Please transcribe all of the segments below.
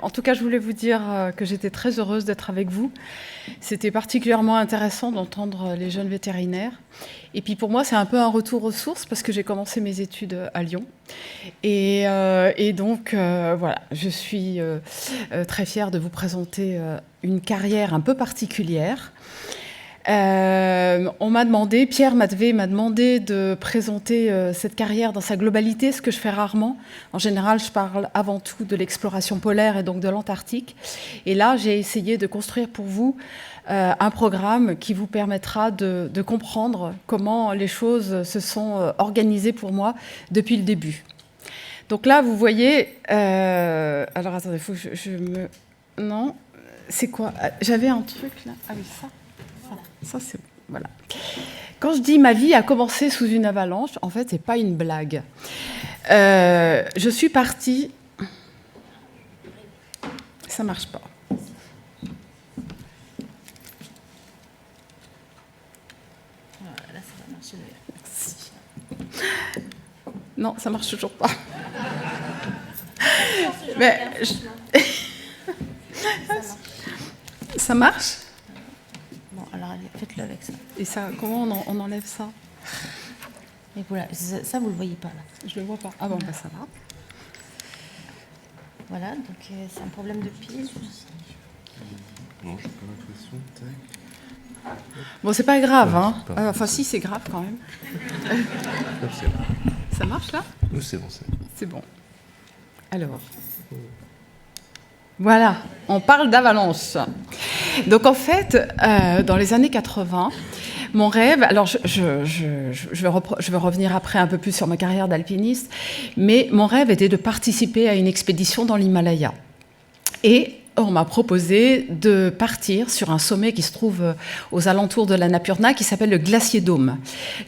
En tout cas, je voulais vous dire que j'étais très heureuse d'être avec vous. C'était particulièrement intéressant d'entendre les jeunes vétérinaires. Et puis pour moi, c'est un peu un retour aux sources parce que j'ai commencé mes études à Lyon. Et donc, voilà, je suis très fière de vous présenter une carrière un peu particulière. On m'a demandé, Pierre Matvé m'a demandé de présenter cette carrière dans sa globalité, ce que je fais rarement. En général, je parle avant tout de l'exploration polaire et donc de l'Antarctique. Et là, j'ai essayé de construire pour vous un programme qui vous permettra de comprendre comment les choses se sont organisées pour moi depuis le début. Donc là, vous voyez... alors, attendez, il faut que je me... Non, c'est quoi? J'avais un truc là. Ah oui, ça. Ça, c'est... Voilà. Quand je dis « ma vie a commencé sous une avalanche », en fait, c'est pas une blague. Je suis partie... Ça marche pas. Là, ça va marcher. Merci. Non, ça marche toujours pas. Mais... Ça marche? Bon, alors allez, faites-le avec ça. Et ça, comment on enlève ça? Et voilà, ça vous le voyez pas là. Je le vois pas. Ah bon, bah ça va. Voilà, donc c'est un problème de pile. Non, j'ai pas l'impression. Tac. Bon, c'est pas grave, Non, hein. c'est pas- Enfin, si, c'est grave quand même. Hop, c'est bon. Ça marche là? Nous, c'est bon, c'est bon. C'est bon. Alors. Voilà, on parle d'avalanche. Donc en fait, dans les années 80, mon rêve, alors je vais revenir après un peu plus sur ma carrière d'alpiniste, mais mon rêve était de participer à une expédition dans l'Himalaya. Et on m'a proposé de partir sur un sommet qui se trouve aux alentours de l'Annapurna, qui s'appelle le Glacier Dôme.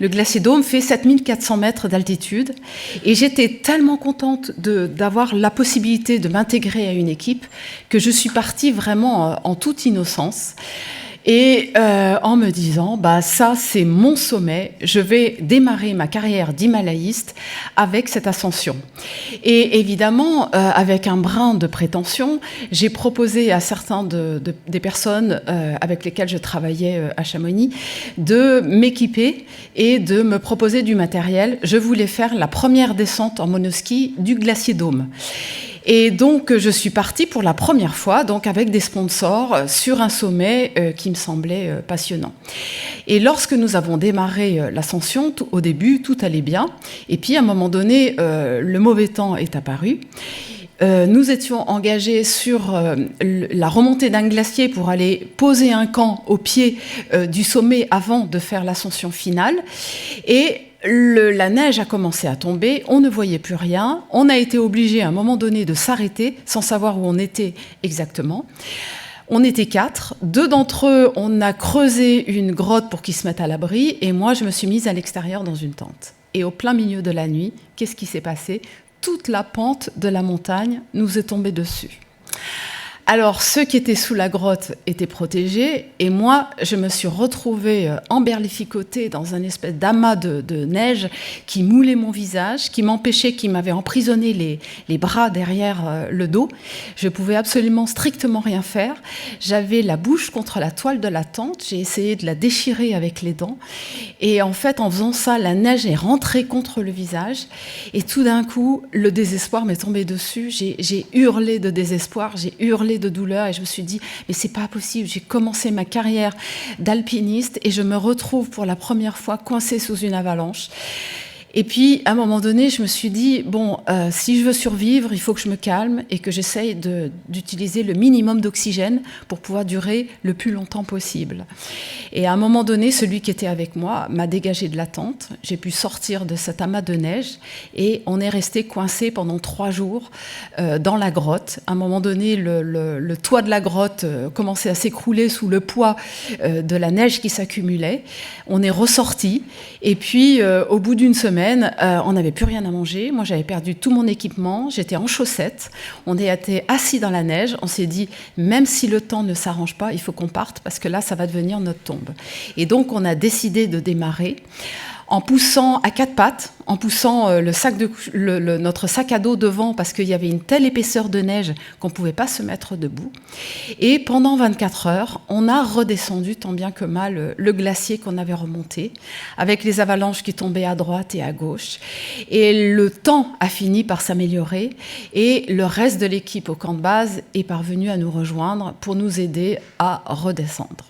Le Glacier Dôme fait 7400 mètres d'altitude, et j'étais tellement contente d'avoir la possibilité de m'intégrer à une équipe que je suis partie vraiment en toute innocence. Et en me disant, bah ça c'est mon sommet, je vais démarrer ma carrière d'himalayiste avec cette ascension. Et évidemment, avec un brin de prétention, j'ai proposé à certains des personnes avec lesquelles je travaillais à Chamonix de m'équiper et de me proposer du matériel. Je voulais faire la première descente en monoski du Glacier Dôme. Et donc, je suis partie pour la première fois, donc avec des sponsors, sur un sommet qui me semblait passionnant. Et lorsque nous avons démarré l'ascension, au début, tout allait bien. Et puis, à un moment donné, le mauvais temps est apparu. Nous étions engagés sur la remontée d'un glacier pour aller poser un camp au pied du sommet avant de faire l'ascension finale. Et la neige a commencé à tomber, on ne voyait plus rien. On a été obligé à un moment donné de s'arrêter sans savoir où on était exactement. On était 4. 2 d'entre eux, on a creusé une grotte pour qu'ils se mettent à l'abri. Et moi, je me suis mise à l'extérieur dans une tente. Et au plein milieu de la nuit, qu'est-ce qui s'est passé? Toute la pente de la montagne nous est tombée dessus. Alors, ceux qui étaient sous la grotte étaient protégés, et moi, je me suis retrouvée emberlificotée dans un espèce d'amas de neige qui moulait mon visage, qui m'empêchait, qui m'avait emprisonné les bras derrière le dos. Je pouvais absolument strictement rien faire. J'avais la bouche contre la toile de la tente, j'ai essayé de la déchirer avec les dents, et en fait, en faisant ça, la neige est rentrée contre le visage, et tout d'un coup, le désespoir m'est tombé dessus. J'ai hurlé de désespoir, j'ai hurlé de douleur, et je me suis dit mais c'est pas possible, j'ai commencé ma carrière d'alpiniste et je me retrouve pour la première fois coincée sous une avalanche. Et puis, à un moment donné, je me suis dit, bon, si je veux survivre, il faut que je me calme et que j'essaye d'utiliser le minimum d'oxygène pour pouvoir durer le plus longtemps possible. Et à un moment donné, celui qui était avec moi m'a dégagé de la tente. J'ai pu sortir de cet amas de neige et on est resté coincé pendant 3 jours dans la grotte. À un moment donné, le toit de la grotte commençait à s'écrouler sous le poids de la neige qui s'accumulait. On est ressorti et puis, au bout d'une semaine, on n'avait plus rien à manger. Moi, j'avais perdu tout mon équipement. J'étais en chaussettes. On était assis dans la neige. On s'est dit, même si le temps ne s'arrange pas, il faut qu'on parte parce que là, ça va devenir notre tombe. Et donc, on a décidé de démarrer. en poussant à quatre pattes, en poussant notre sac à dos devant parce qu'il y avait une telle épaisseur de neige qu'on ne pouvait pas se mettre debout. Et pendant 24 heures, on a redescendu tant bien que mal le glacier qu'on avait remonté, avec les avalanches qui tombaient à droite et à gauche. Et le temps a fini par s'améliorer et le reste de l'équipe au camp de base est parvenu à nous rejoindre pour nous aider à redescendre.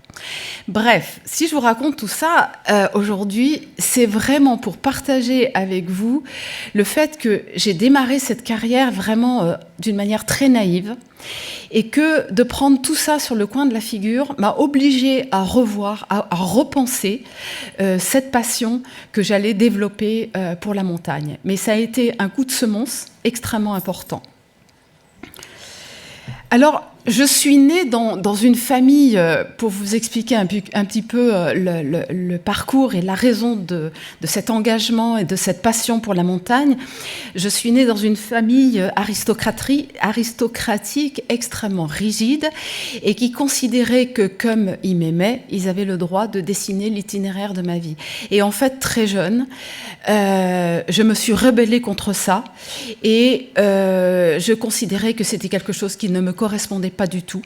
Bref, si je vous raconte tout ça aujourd'hui, c'est vraiment pour partager avec vous le fait que j'ai démarré cette carrière vraiment d'une manière très naïve et que de prendre tout ça sur le coin de la figure m'a obligée à revoir, à repenser cette passion que j'allais développer pour la montagne. Mais ça a été un coup de semonce extrêmement important. Alors, je suis née dans une famille, pour vous expliquer un petit peu le parcours et la raison de cet engagement et de cette passion pour la montagne. Je suis née dans une famille aristocratique extrêmement rigide et qui considérait que, comme ils m'aimaient, ils avaient le droit de dessiner l'itinéraire de ma vie. Et en fait, très jeune, je me suis rebellée contre ça et je considérais que c'était quelque chose qui ne me correspondait pas du tout.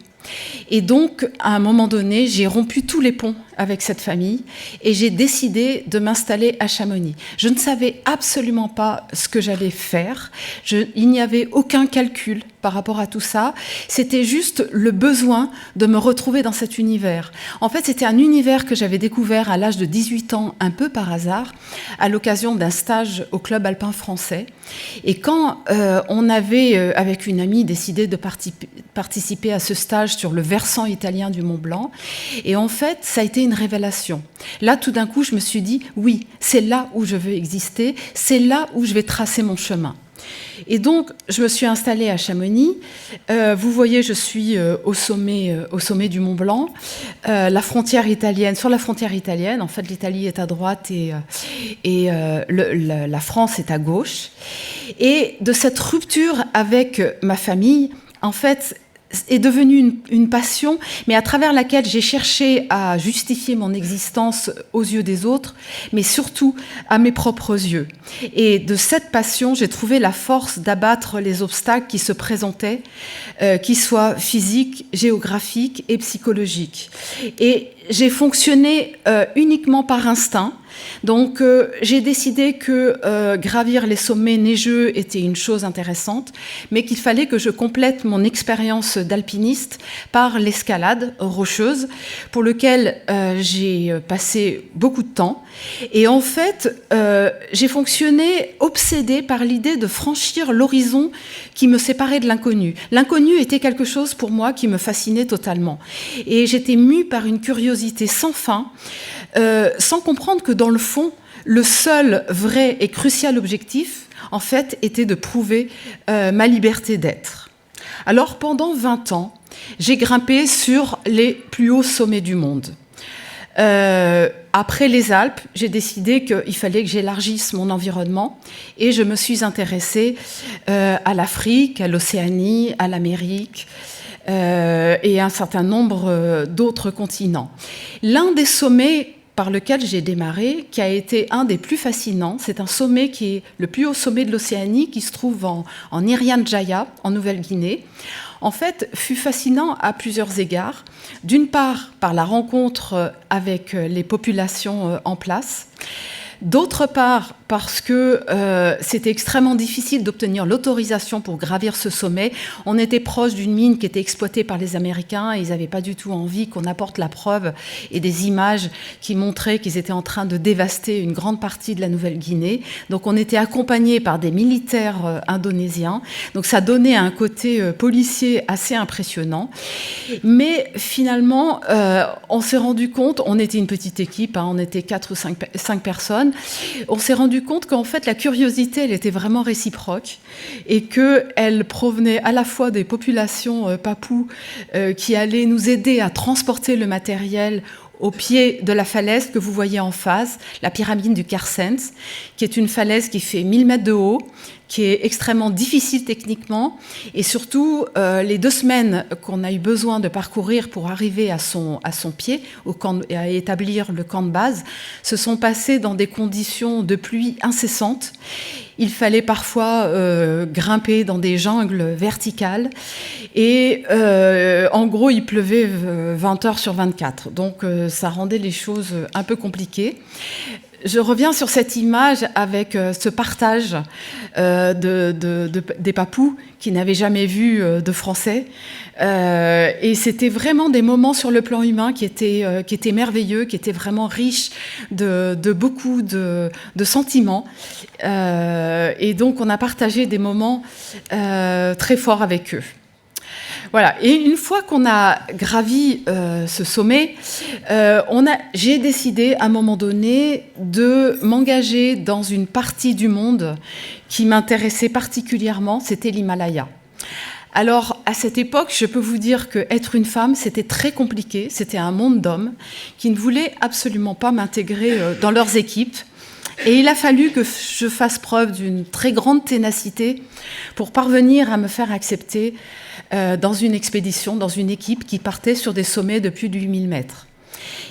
Et donc, à un moment donné, j'ai rompu tous les ponts avec cette famille et j'ai décidé de m'installer à Chamonix. Je ne savais absolument pas ce que j'allais faire. Il n'y avait aucun calcul par rapport à tout ça. C'était juste le besoin de me retrouver dans cet univers. En fait, c'était un univers que j'avais découvert à l'âge de 18 ans, un peu par hasard, à l'occasion d'un stage au Club alpin français. Et quand on avait, avec une amie, décidé de participer à ce stage sur le versant italien du Mont Blanc, et en fait, ça a été une révélation. Là, tout d'un coup, je me suis dit, oui, c'est là où je veux exister, c'est là où je vais tracer mon chemin. Et donc, je me suis installée à Chamonix. Vous voyez, je suis au sommet du Mont Blanc. Sur la frontière italienne, en fait, l'Italie est à droite et la France est à gauche. Et de cette rupture avec ma famille, en fait, est devenue une passion, mais à travers laquelle j'ai cherché à justifier mon existence aux yeux des autres, mais surtout à mes propres yeux. Et de cette passion, j'ai trouvé la force d'abattre les obstacles qui se présentaient, qu'ils soient physiques, géographiques et psychologiques. Et j'ai fonctionné uniquement par instinct. Donc j'ai décidé que gravir les sommets neigeux était une chose intéressante, mais qu'il fallait que je complète mon expérience d'alpiniste par l'escalade rocheuse, pour lequel j'ai passé beaucoup de temps. Et en fait, j'ai fonctionné obsédée par l'idée de franchir l'horizon qui me séparait de l'inconnu. L'inconnu était quelque chose pour moi qui me fascinait totalement. Et j'étais mue par une curiosité sans fin, sans comprendre que dans le fond, le seul vrai et crucial objectif, en fait, était de prouver ma liberté d'être. Alors, pendant 20 ans, j'ai grimpé sur les plus hauts sommets du monde. Après les Alpes, j'ai décidé qu'il fallait que j'élargisse mon environnement et je me suis intéressée à l'Afrique, à l'Océanie, à l'Amérique, et un certain nombre d'autres continents. L'un des sommets par lequel j'ai démarré, qui a été un des plus fascinants, c'est un sommet qui est le plus haut sommet de l'Océanie, qui se trouve en Irian Jaya, en Nouvelle-Guinée. En fait, fut fascinant à plusieurs égards. D'une part, par la rencontre avec les populations en place. D'autre part, parce que c'était extrêmement difficile d'obtenir l'autorisation pour gravir ce sommet. On était proche d'une mine qui était exploitée par les Américains et ils n'avaient pas du tout envie qu'on apporte la preuve et des images qui montraient qu'ils étaient en train de dévaster une grande partie de la Nouvelle-Guinée. Donc on était accompagnés par des militaires indonésiens. Donc ça donnait un côté policier assez impressionnant. Mais finalement, on s'est rendu compte, on était une petite équipe, on était 4 ou 5 personnes, on s'est rendu compte qu'en fait la curiosité elle était vraiment réciproque et qu'elle provenait à la fois des populations papoues qui allaient nous aider à transporter le matériel au pied de la falaise que vous voyez en face, la pyramide du Carstens, qui est une falaise qui fait 1000 mètres de haut, qui est extrêmement difficile techniquement, et surtout les 2 semaines qu'on a eu besoin de parcourir pour arriver à son pied, et à établir le camp de base, se sont passées dans des conditions de pluie incessantes. Il fallait parfois grimper dans des jungles verticales, et en gros il pleuvait 20 heures sur 24, donc ça rendait les choses un peu compliquées. Je reviens sur cette image avec ce partage des papous qui n'avaient jamais vu de Français. Et c'était vraiment des moments sur le plan humain qui étaient merveilleux, qui étaient vraiment riches de beaucoup de sentiments. Et donc on a partagé des moments très forts avec eux. Voilà. Et une fois qu'on a gravi ce sommet, j'ai décidé à un moment donné de m'engager dans une partie du monde qui m'intéressait particulièrement, c'était l'Himalaya. Alors, à cette époque, je peux vous dire qu'être une femme, c'était très compliqué. C'était un monde d'hommes qui ne voulaient absolument pas m'intégrer dans leurs équipes. Et il a fallu que je fasse preuve d'une très grande ténacité pour parvenir à me faire accepter dans une expédition, dans une équipe qui partait sur des sommets de plus de 8000 mètres.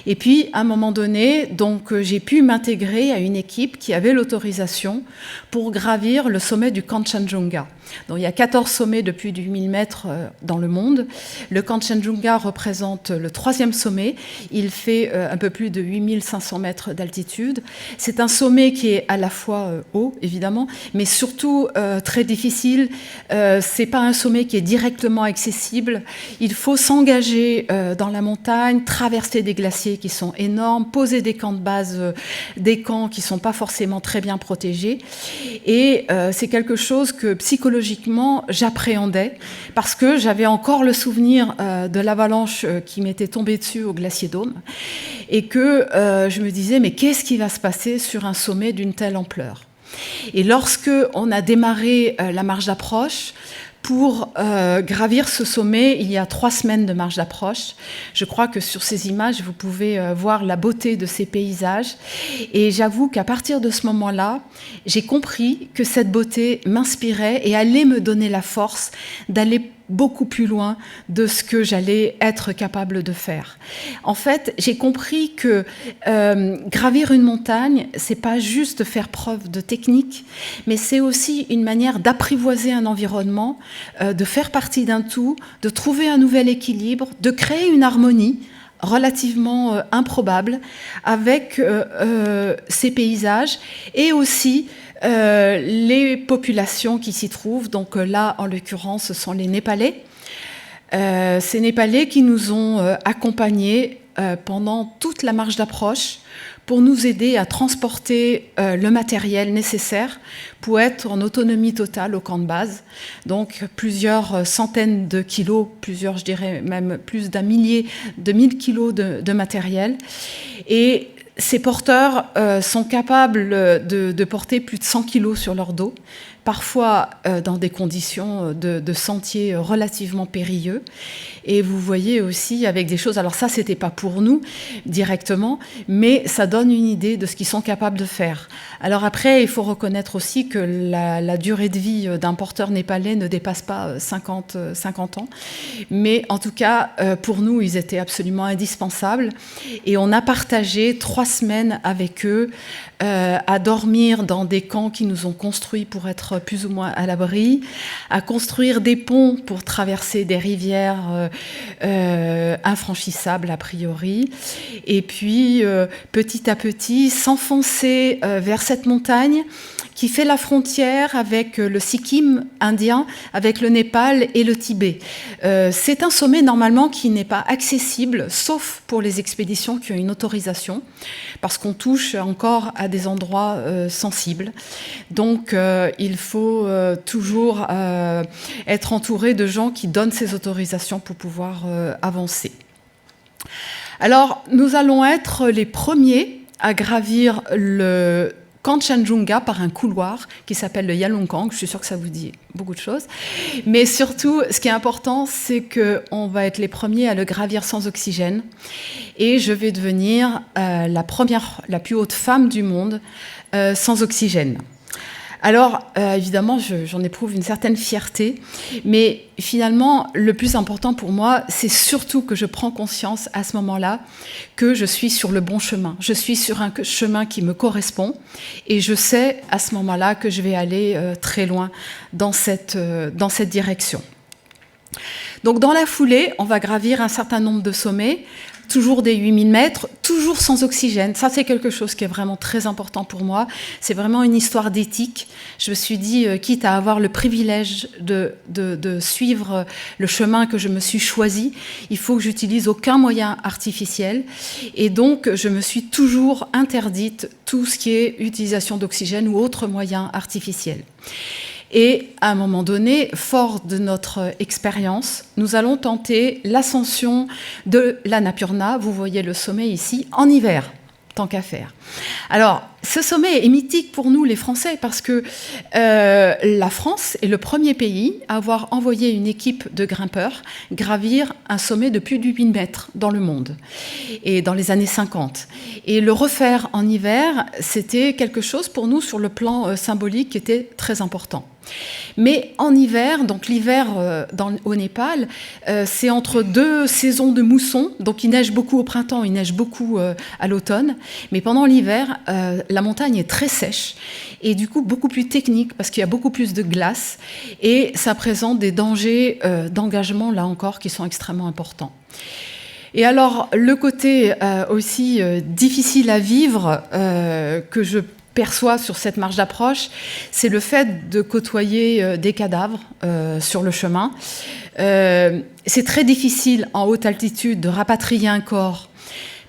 Et puis, à un moment donné, donc, j'ai pu m'intégrer à une équipe qui avait l'autorisation pour gravir le sommet du Kanchenjunga. Donc, il y a 14 sommets de plus de 8000 mètres dans le monde. Le Kanchenjunga représente le 3e sommet. Il fait un peu plus de 8500 mètres d'altitude. C'est un sommet qui est à la fois haut, évidemment, mais surtout très difficile. C'est pas un sommet qui est directement accessible. Il faut s'engager dans la montagne, traverser des glaciers qui sont énormes, poser des camps de base, des camps qui ne sont pas forcément très bien protégés. Et c'est quelque chose que psychologiquement j'appréhendais parce que j'avais encore le souvenir de l'avalanche qui m'était tombée dessus au glacier Dôme et que je me disais mais qu'est-ce qui va se passer sur un sommet d'une telle ampleur ? Et lorsque on a démarré la marche d'approche, pour gravir ce sommet, il y a 3 semaines de marche d'approche. Je crois que sur ces images, vous pouvez voir la beauté de ces paysages. Et j'avoue qu'à partir de ce moment-là, j'ai compris que cette beauté m'inspirait et allait me donner la force d'aller beaucoup plus loin de ce que j'allais être capable de faire. En fait, j'ai compris que gravir une montagne, c'est pas juste faire preuve de technique, mais c'est aussi une manière d'apprivoiser un environnement, de faire partie d'un tout, de trouver un nouvel équilibre, de créer une harmonie relativement improbable avec ces paysages et aussi les populations qui s'y trouvent. Donc là, en l'occurrence, ce sont les Népalais. Ces Népalais qui nous ont accompagnés pendant toute la marche d'approche pour nous aider à transporter le matériel nécessaire pour être en autonomie totale au camp de base. Donc plusieurs centaines de kilos, je dirais même plus d'un millier, de 1000 kilos de matériel. Et ces porteurs sont capables de porter plus de 100 kilos sur leur dos, parfois dans des conditions de sentiers relativement périlleux. Et vous voyez aussi avec des choses, alors ça c'était pas pour nous directement, mais ça donne une idée de ce qu'ils sont capables de faire. Alors après, il faut reconnaître aussi que la durée de vie d'un porteur népalais ne dépasse pas 50 ans. Mais en tout cas, pour nous, ils étaient absolument indispensables. Et on a partagé 3 semaines avec eux à dormir dans des camps qui nous ont construits pour être plus ou moins à l'abri, à construire des ponts pour traverser des rivières infranchissables a priori, et puis petit à petit s'enfoncer vers cette montagne qui fait la frontière avec le Sikkim indien, avec le Népal et le Tibet. C'est un sommet normalement qui n'est pas accessible, sauf pour les expéditions qui ont une autorisation, parce qu'on touche encore à des endroits sensibles. Donc il faut toujours être entouré de gens qui donnent ces autorisations pour pouvoir avancer. Alors, nous allons être les premiers à gravir le Kanchenjunga par un couloir qui s'appelle le Yalungkang. Je suis sûre que ça vous dit beaucoup de choses. Mais surtout, ce qui est important, c'est qu'on va être les premiers à le gravir sans oxygène. Et je vais devenir la plus haute femme du monde sans oxygène. Alors, évidemment, j'en éprouve une certaine fierté, mais finalement, le plus important pour moi, c'est surtout que je prends conscience à ce moment-là que je suis sur le bon chemin. Je suis sur un chemin qui me correspond et je sais à ce moment-là que je vais aller très loin dans cette direction. Donc, dans la foulée, on va gravir un certain nombre de sommets, toujours des 8000 mètres, toujours sans oxygène. Ça, c'est quelque chose qui est vraiment très important pour moi. C'est vraiment une histoire d'éthique. Je me suis dit, quitte à avoir le privilège de suivre le chemin que je me suis choisi, il faut que j'utilise aucun moyen artificiel. Et donc, je me suis toujours interdite tout ce qui est utilisation d'oxygène ou autre moyen artificiel. Et à un moment donné, fort de notre expérience, nous allons tenter l'ascension de l'Annapurna. Vous voyez le sommet ici, en hiver, tant qu'à faire. Alors, ce sommet est mythique pour nous, les Français, parce que la France est le premier pays à avoir envoyé une équipe de grimpeurs gravir un sommet de plus de 8000 mètres dans le monde, et dans les années 50. Et le refaire en hiver, c'était quelque chose pour nous, sur le plan symbolique, qui était très important. Mais en hiver, donc l'hiver au Népal, c'est entre deux saisons de mousson, donc il neige beaucoup au printemps, il neige beaucoup à l'automne, mais pendant l'hiver, la montagne est très sèche et du coup beaucoup plus technique parce qu'il y a beaucoup plus de glace et ça présente des dangers d'engagement, là encore, qui sont extrêmement importants. Et alors, le côté aussi difficile à vivre que je perçois sur cette marche d'approche, c'est le fait de côtoyer des cadavres sur le chemin. C'est très difficile en haute altitude de rapatrier un corps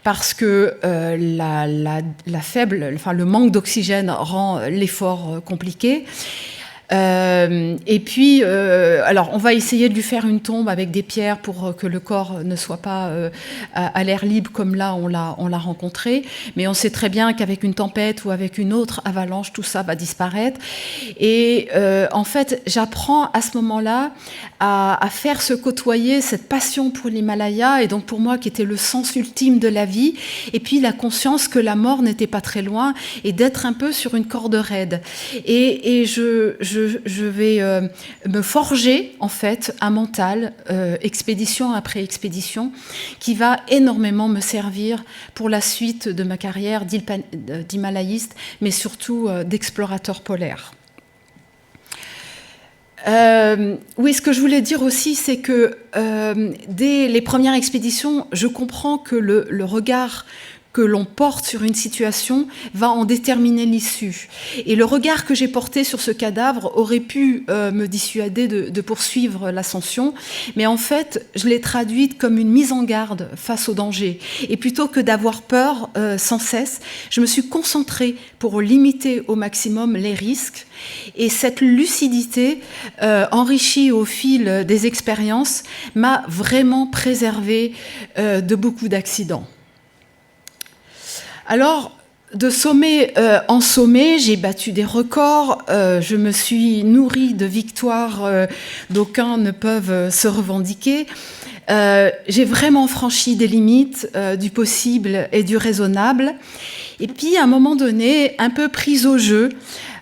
parce que le manque d'oxygène rend l'effort compliqué. Et puis, alors, on va essayer de lui faire une tombe avec des pierres pour que le corps ne soit pas à l'air libre comme là on l'a rencontré. Mais on sait très bien qu'avec une tempête ou avec une autre avalanche, tout ça va disparaître. Et en fait, j'apprends à ce moment-là à faire se côtoyer cette passion pour l'Himalaya, et donc pour moi qui était le sens ultime de la vie, et puis la conscience que la mort n'était pas très loin, et d'être un peu sur une corde raide. Et je vais me forger en fait un mental, expédition après expédition, qui va énormément me servir pour la suite de ma carrière d'himalayiste, mais surtout d'explorateur polaire. Oui, ce que je voulais dire aussi, c'est que dès les premières expéditions, je comprends que le regard que l'on porte sur une situation va en déterminer l'issue. Et le regard que j'ai porté sur ce cadavre aurait pu me dissuader de poursuivre l'ascension, mais en fait, je l'ai traduite comme une mise en garde face au danger. Et plutôt que d'avoir peur sans cesse, je me suis concentrée pour limiter au maximum les risques. Et cette lucidité, enrichie au fil des expériences, m'a vraiment préservée de beaucoup d'accidents. Alors, de sommet en sommet, j'ai battu des records, je me suis nourrie de victoires d'aucuns ne peuvent se revendiquer. J'ai vraiment franchi des limites du possible et du raisonnable. Et puis, à un moment donné, un peu prise au jeu,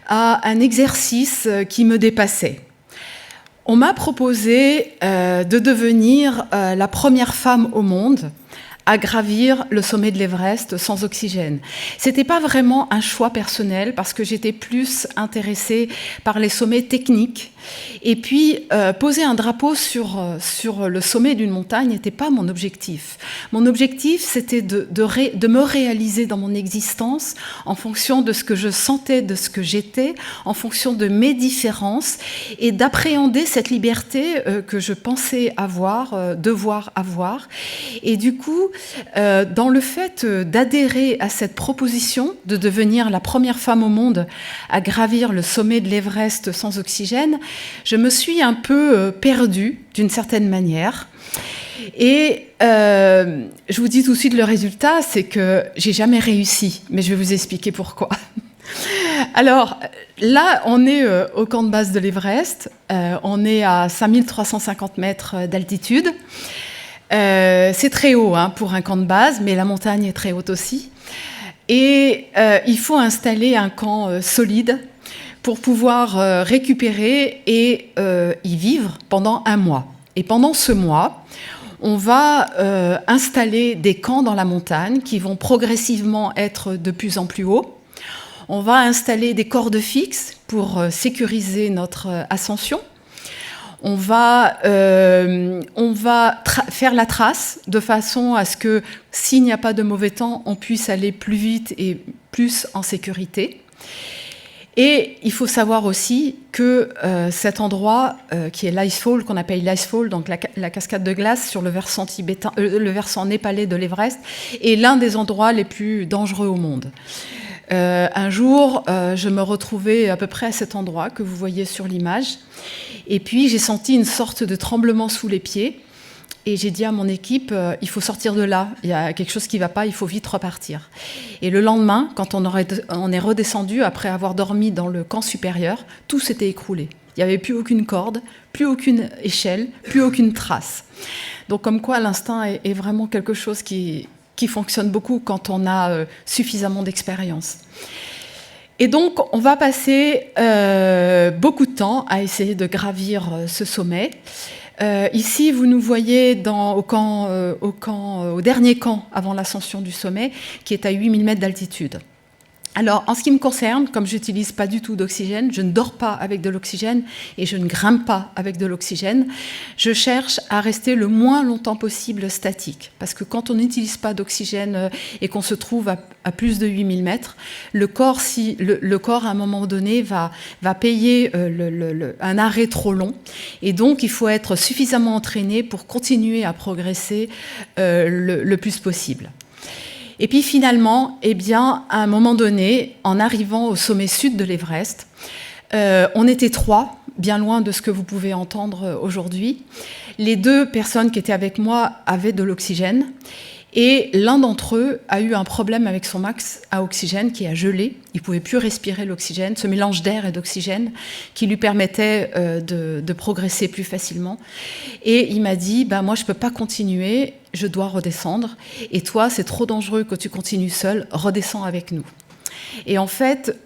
à un exercice qui me dépassait. On m'a proposé de devenir la première femme au monde à gravir le sommet de l'Everest sans oxygène. C'était pas vraiment un choix personnel parce que j'étais plus intéressée par les sommets techniques. Et puis, poser un drapeau sur le sommet d'une montagne n'était pas mon objectif. Mon objectif, c'était de me réaliser dans mon existence en fonction de ce que je sentais, de ce que j'étais, en fonction de mes différences, et d'appréhender cette liberté que je pensais devoir avoir. Et du coup, dans le fait d'adhérer à cette proposition de devenir la première femme au monde à gravir le sommet de l'Everest sans oxygène, je me suis un peu perdue d'une certaine manière. Et je vous dis tout de suite le résultat, c'est que j'ai jamais réussi, mais je vais vous expliquer pourquoi. Alors là, on est au camp de base de l'Everest, on est à 5350 mètres d'altitude. C'est très haut pour un camp de base, mais la montagne est très haute aussi. Et il faut installer un camp solide pour pouvoir récupérer et y vivre pendant 1 mois. Et pendant ce mois, on va installer des camps dans la montagne qui vont progressivement être de plus en plus hauts. On va installer des cordes fixes pour sécuriser notre ascension. On va faire la trace de façon à ce que, s'il n'y a pas de mauvais temps, on puisse aller plus vite et plus en sécurité. Et il faut savoir aussi que cet endroit, qui est l'Icefall, qu'on appelle l'Icefall, donc la cascade de glace sur le versant le versant népalais de l'Everest, est l'un des endroits les plus dangereux au monde. Un jour, je me retrouvais à peu près à cet endroit que vous voyez sur l'image, et puis j'ai senti une sorte de tremblement sous les pieds, et j'ai dit à mon équipe, il faut sortir de là, il y a quelque chose qui ne va pas, il faut vite repartir. Et le lendemain, quand on est redescendu, après avoir dormi dans le camp supérieur, tout s'était écroulé. Il n'y avait plus aucune corde, plus aucune échelle, plus aucune trace. Donc comme quoi l'instinct est vraiment quelque chose qui fonctionne beaucoup quand on a suffisamment d'expérience. Et donc, on va passer beaucoup de temps à essayer de gravir ce sommet. Ici, vous nous voyez au dernier camp avant l'ascension du sommet, qui est à 8000 mètres d'altitude. Alors, en ce qui me concerne, comme je n'utilise pas du tout d'oxygène, je ne dors pas avec de l'oxygène et je ne grimpe pas avec de l'oxygène, je cherche à rester le moins longtemps possible statique. Parce que quand on n'utilise pas d'oxygène et qu'on se trouve à plus de 8000 mètres, le corps, à un moment donné, va payer un arrêt trop long. Et donc, il faut être suffisamment entraîné pour continuer à progresser le plus possible. Et puis finalement, à un moment donné, en arrivant au sommet sud de l'Everest, on était 3, bien loin de ce que vous pouvez entendre aujourd'hui. Les 2 personnes qui étaient avec moi avaient de l'oxygène, et l'un d'entre eux a eu un problème avec son max à oxygène qui a gelé. Il ne pouvait plus respirer l'oxygène, ce mélange d'air et d'oxygène qui lui permettait de progresser plus facilement. Et il m'a dit, moi je ne peux pas continuer, je dois redescendre. Et toi, c'est trop dangereux que tu continues seul, redescends avec nous. Et en fait,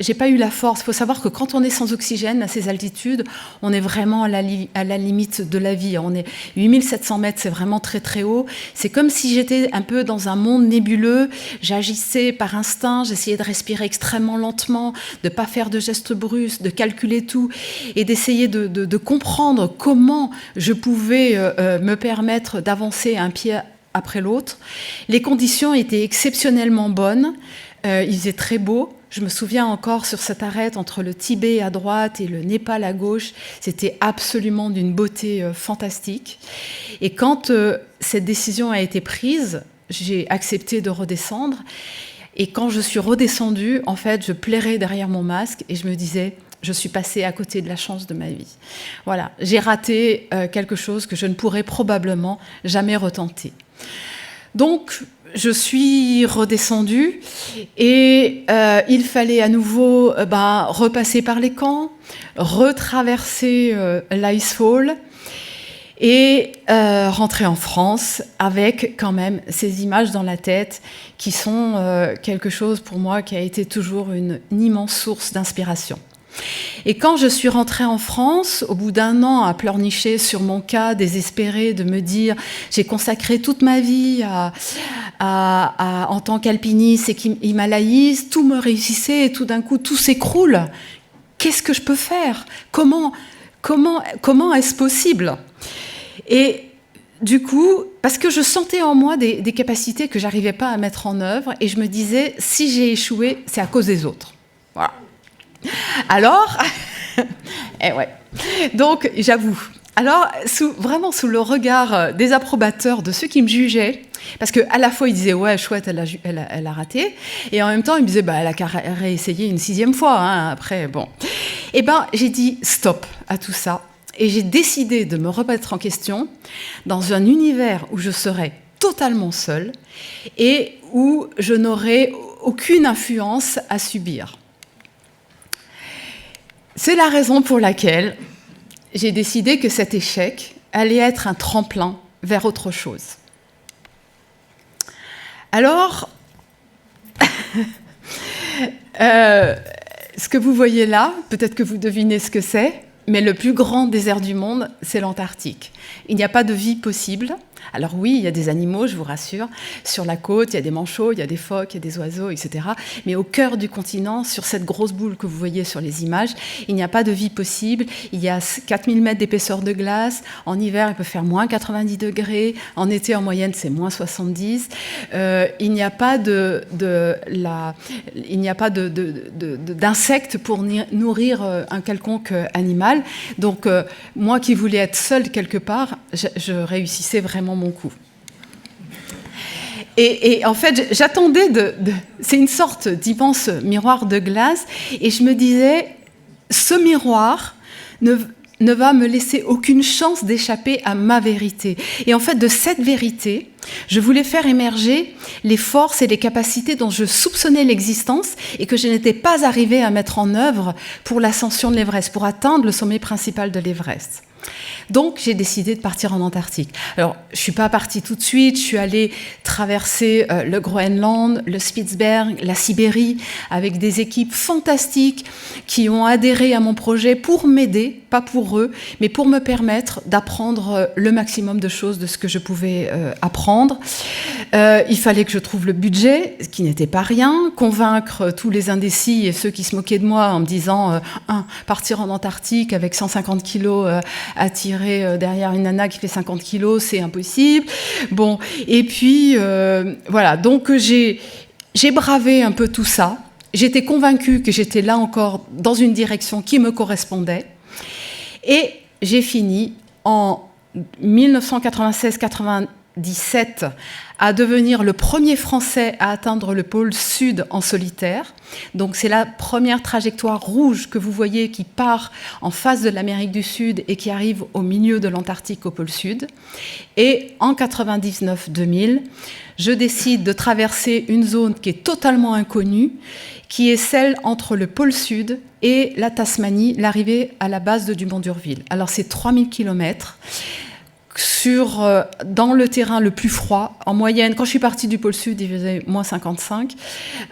j'ai pas eu la force. Il faut savoir que quand on est sans oxygène à ces altitudes, on est vraiment à la limite de la vie. On est 8700 mètres, c'est vraiment très très haut. C'est comme si j'étais un peu dans un monde nébuleux. J'agissais par instinct, j'essayais de respirer extrêmement lentement, de pas faire de gestes brusques, de calculer tout et d'essayer de comprendre comment je pouvais me permettre d'avancer un pied après l'autre. Les conditions étaient exceptionnellement bonnes. Il faisait très beau. Je me souviens encore sur cette arête entre le Tibet à droite et le Népal à gauche. C'était absolument d'une beauté fantastique. Et quand cette décision a été prise, j'ai accepté de redescendre. Et quand je suis redescendue, en fait, je plairais derrière mon masque et je me disais, je suis passée à côté de la chance de ma vie. Voilà, j'ai raté quelque chose que je ne pourrais probablement jamais retenter. Donc, je suis redescendue et il fallait à nouveau repasser par les camps, retraverser l'Icefall et rentrer en France avec quand même ces images dans la tête qui sont quelque chose pour moi qui a été toujours une immense source d'inspiration. Et quand je suis rentrée en France, au bout d'1 an à pleurnicher sur mon cas, désespérée de me dire j'ai consacré toute ma vie en tant qu'alpiniste et himalayiste, tout me réussissait et tout d'un coup tout s'écroule. Qu'est-ce que je peux faire ? Comment est-ce possible ? Et du coup, parce que je sentais en moi des capacités que j'arrivais pas à mettre en œuvre et je me disais si j'ai échoué, c'est à cause des autres. Voilà. Alors, donc j'avoue. Alors, vraiment sous le regard désapprobateur de ceux qui me jugeaient, parce qu'à la fois ils disaient ouais chouette elle a raté, et en même temps ils me disaient elle a qu'à réessayer une 6e fois. Après bon, et j'ai dit stop à tout ça et j'ai décidé de me remettre en question dans un univers où je serais totalement seule et où je n'aurais aucune influence à subir. C'est la raison pour laquelle j'ai décidé que cet échec allait être un tremplin vers autre chose. Alors, ce que vous voyez là, peut-être que vous devinez ce que c'est, mais le plus grand désert du monde, c'est l'Antarctique. Il n'y a pas de vie possible. Alors oui, il y a des animaux, je vous rassure. Sur la côte, il y a des manchots, il y a des phoques, il y a des oiseaux, etc. Mais au cœur du continent, sur cette grosse boule que vous voyez sur les images, il n'y a pas de vie possible. Il y a 4000 mètres d'épaisseur de glace. En hiver, il peut faire moins 90 degrés. En été, en moyenne, c'est moins 70. Il n'y a pas d'insectes pour nourrir un quelconque animal. Donc, moi qui voulais être seule quelque part, je réussissais vraiment mon coup. Et en fait, j'attendais c'est une sorte d'immense miroir de glace, et je me disais, ce miroir ne va me laisser aucune chance d'échapper à ma vérité. Et en fait, de cette vérité, je voulais faire émerger les forces et les capacités dont je soupçonnais l'existence et que je n'étais pas arrivée à mettre en œuvre pour l'ascension de l'Everest, pour atteindre le sommet principal de l'Everest. Donc, j'ai décidé de partir en Antarctique. Alors, je ne suis pas partie tout de suite. Je suis allée traverser le Groenland, le Spitzberg, la Sibérie, avec des équipes fantastiques qui ont adhéré à mon projet pour m'aider, pas pour eux, mais pour me permettre d'apprendre le maximum de choses de ce que je pouvais apprendre. Il fallait que je trouve le budget, ce qui n'était pas rien, convaincre tous les indécis et ceux qui se moquaient de moi en me disant partir en Antarctique avec 150 kilos à tirer derrière une nana qui fait 50 kilos, c'est impossible. Bon, et puis voilà, donc j'ai bravé un peu tout ça. J'étais convaincue que j'étais là encore dans une direction qui me correspondait. Et j'ai fini en 1996-97 à devenir le premier Français à atteindre le pôle Sud en solitaire. Donc c'est la première trajectoire rouge que vous voyez qui part en face de l'Amérique du Sud et qui arrive au milieu de l'Antarctique au pôle Sud. Et en 99-2000, je décide de traverser une zone qui est totalement inconnue, qui est celle entre le pôle Sud et la Tasmanie, l'arrivée à la base de Dumont d'Urville. Alors c'est 3000 km. Dans le terrain le plus froid, en moyenne, quand je suis partie du pôle Sud, il faisait moins 55.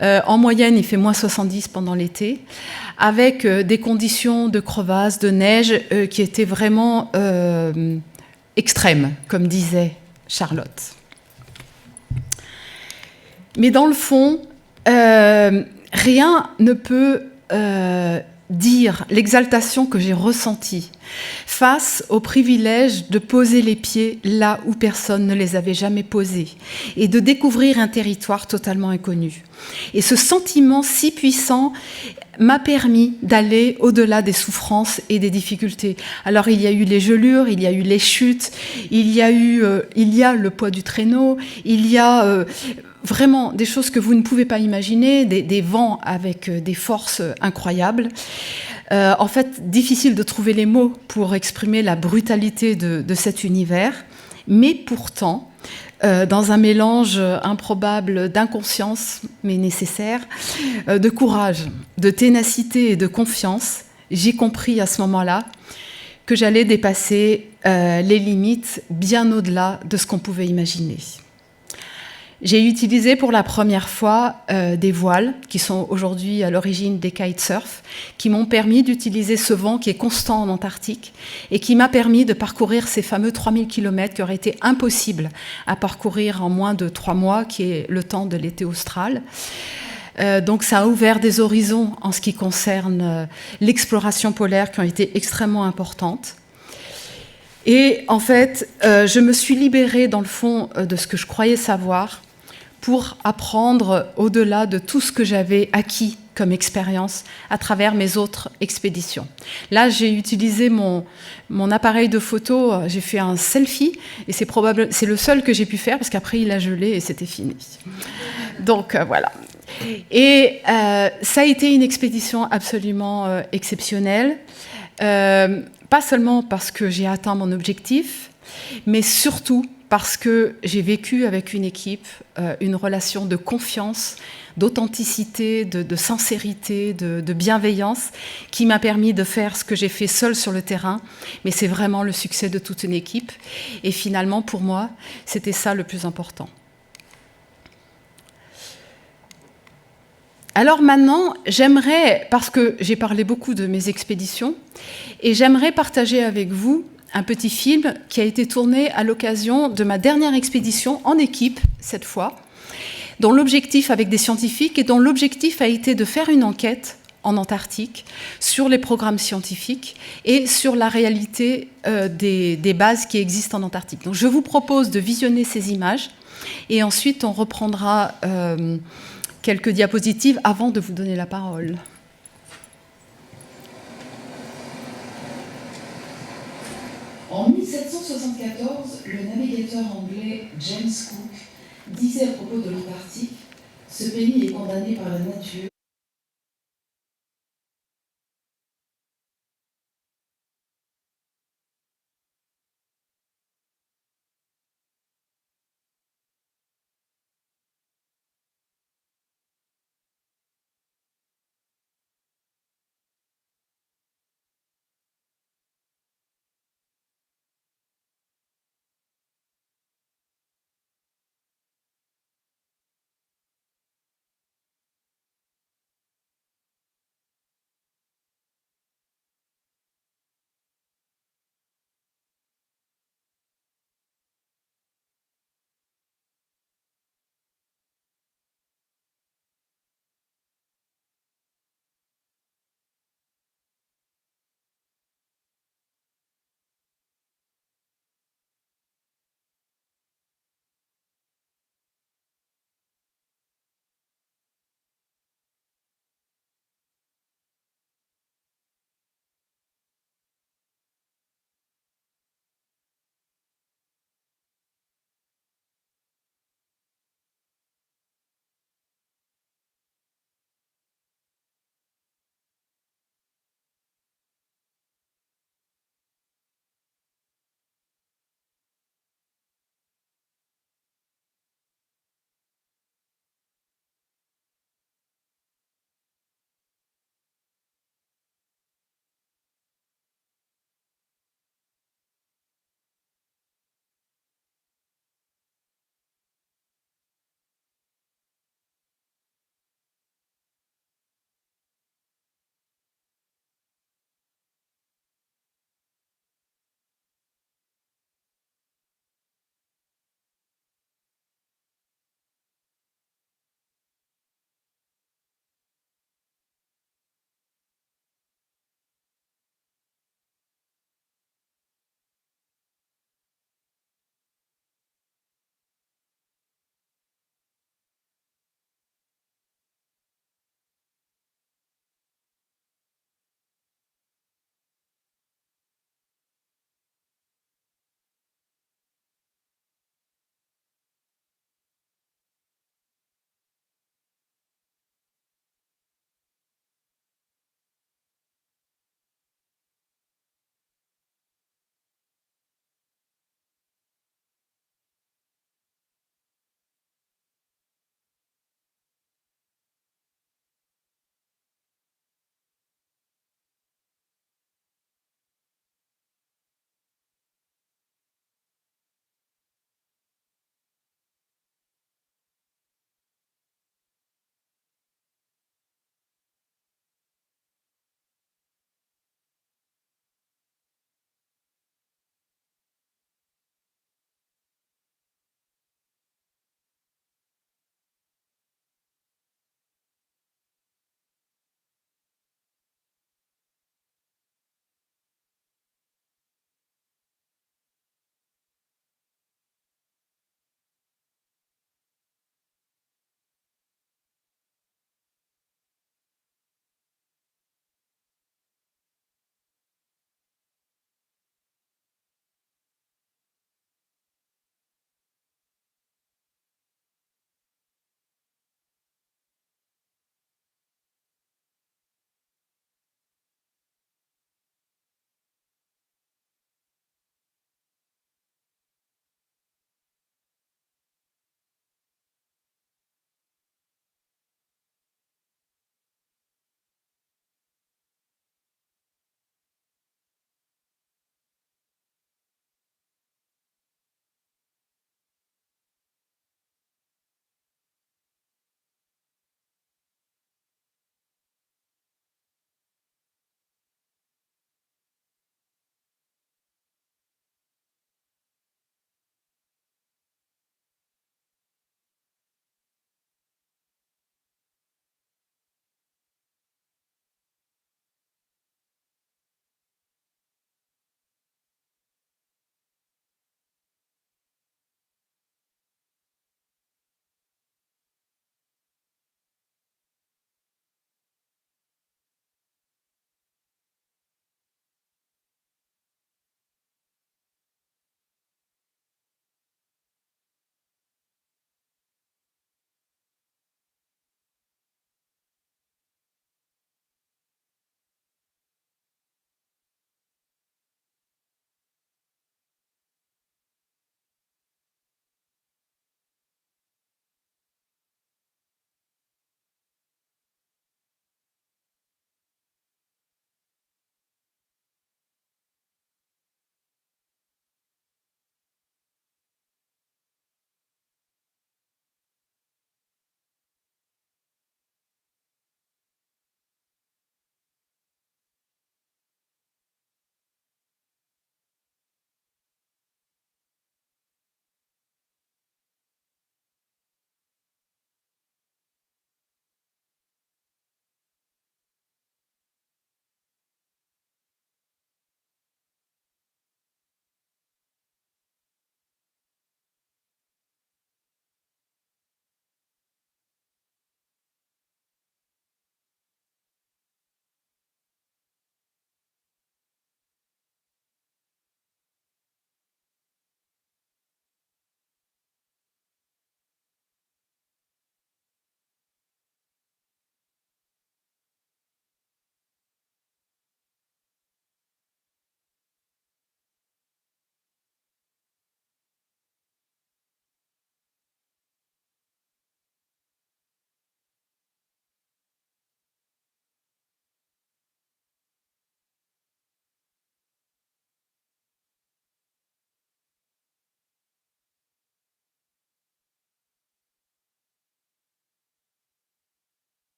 En moyenne, il fait moins 70 pendant l'été, avec des conditions de crevasse, de neige qui étaient vraiment extrêmes, comme disait Charlotte. Mais dans le fond, rien ne peut dire l'exaltation que j'ai ressentie face au privilège de poser les pieds là où personne ne les avait jamais posés et de découvrir un territoire totalement inconnu. Et ce sentiment si puissant m'a permis d'aller au-delà des souffrances et des difficultés. Alors il y a eu les gelures, il y a eu les chutes, il y a le poids du traîneau, il y a vraiment des choses que vous ne pouvez pas imaginer, des vents avec des forces incroyables. En fait, difficile de trouver les mots pour exprimer la brutalité de cet univers, mais pourtant, dans un mélange improbable d'inconscience, mais nécessaire, de courage, de ténacité et de confiance, j'ai compris à ce moment-là que j'allais dépasser les limites bien au-delà de ce qu'on pouvait imaginer. J'ai utilisé pour la première fois des voiles qui sont aujourd'hui à l'origine des kitesurf, qui m'ont permis d'utiliser ce vent qui est constant en Antarctique et qui m'a permis de parcourir ces fameux 3000 km qui auraient été impossibles à parcourir en moins de 3 mois, qui est le temps de l'été austral. Donc ça a ouvert des horizons en ce qui concerne l'exploration polaire qui ont été extrêmement importantes. Et en fait, je me suis libérée dans le fond de ce que je croyais savoir pour apprendre au-delà de tout ce que j'avais acquis comme expérience à travers mes autres expéditions. Là, j'ai utilisé mon appareil de photo, j'ai fait un selfie, et c'est le seul que j'ai pu faire, parce qu'après, il a gelé et c'était fini. Donc, voilà. Et ça a été une expédition absolument exceptionnelle, pas seulement parce que j'ai atteint mon objectif, mais surtout parce que j'ai vécu avec une équipe une relation de confiance, d'authenticité, de sincérité, de bienveillance qui m'a permis de faire ce que j'ai fait seule sur le terrain, mais c'est vraiment le succès de toute une équipe. Et finalement, pour moi, c'était ça le plus important. Alors maintenant, j'aimerais, parce que j'ai parlé beaucoup de mes expéditions, et j'aimerais partager avec vous un petit film qui a été tourné à l'occasion de ma dernière expédition en équipe, cette fois, dont l'objectif avec des scientifiques et dont l'objectif a été de faire une enquête en Antarctique sur les programmes scientifiques et sur la réalité des bases qui existent en Antarctique. Donc je vous propose de visionner ces images et ensuite on reprendra quelques diapositives avant de vous donner la parole. En 1774, le navigateur anglais James Cook disait à propos de l'Antarctique « Ce pays est condamné par la nature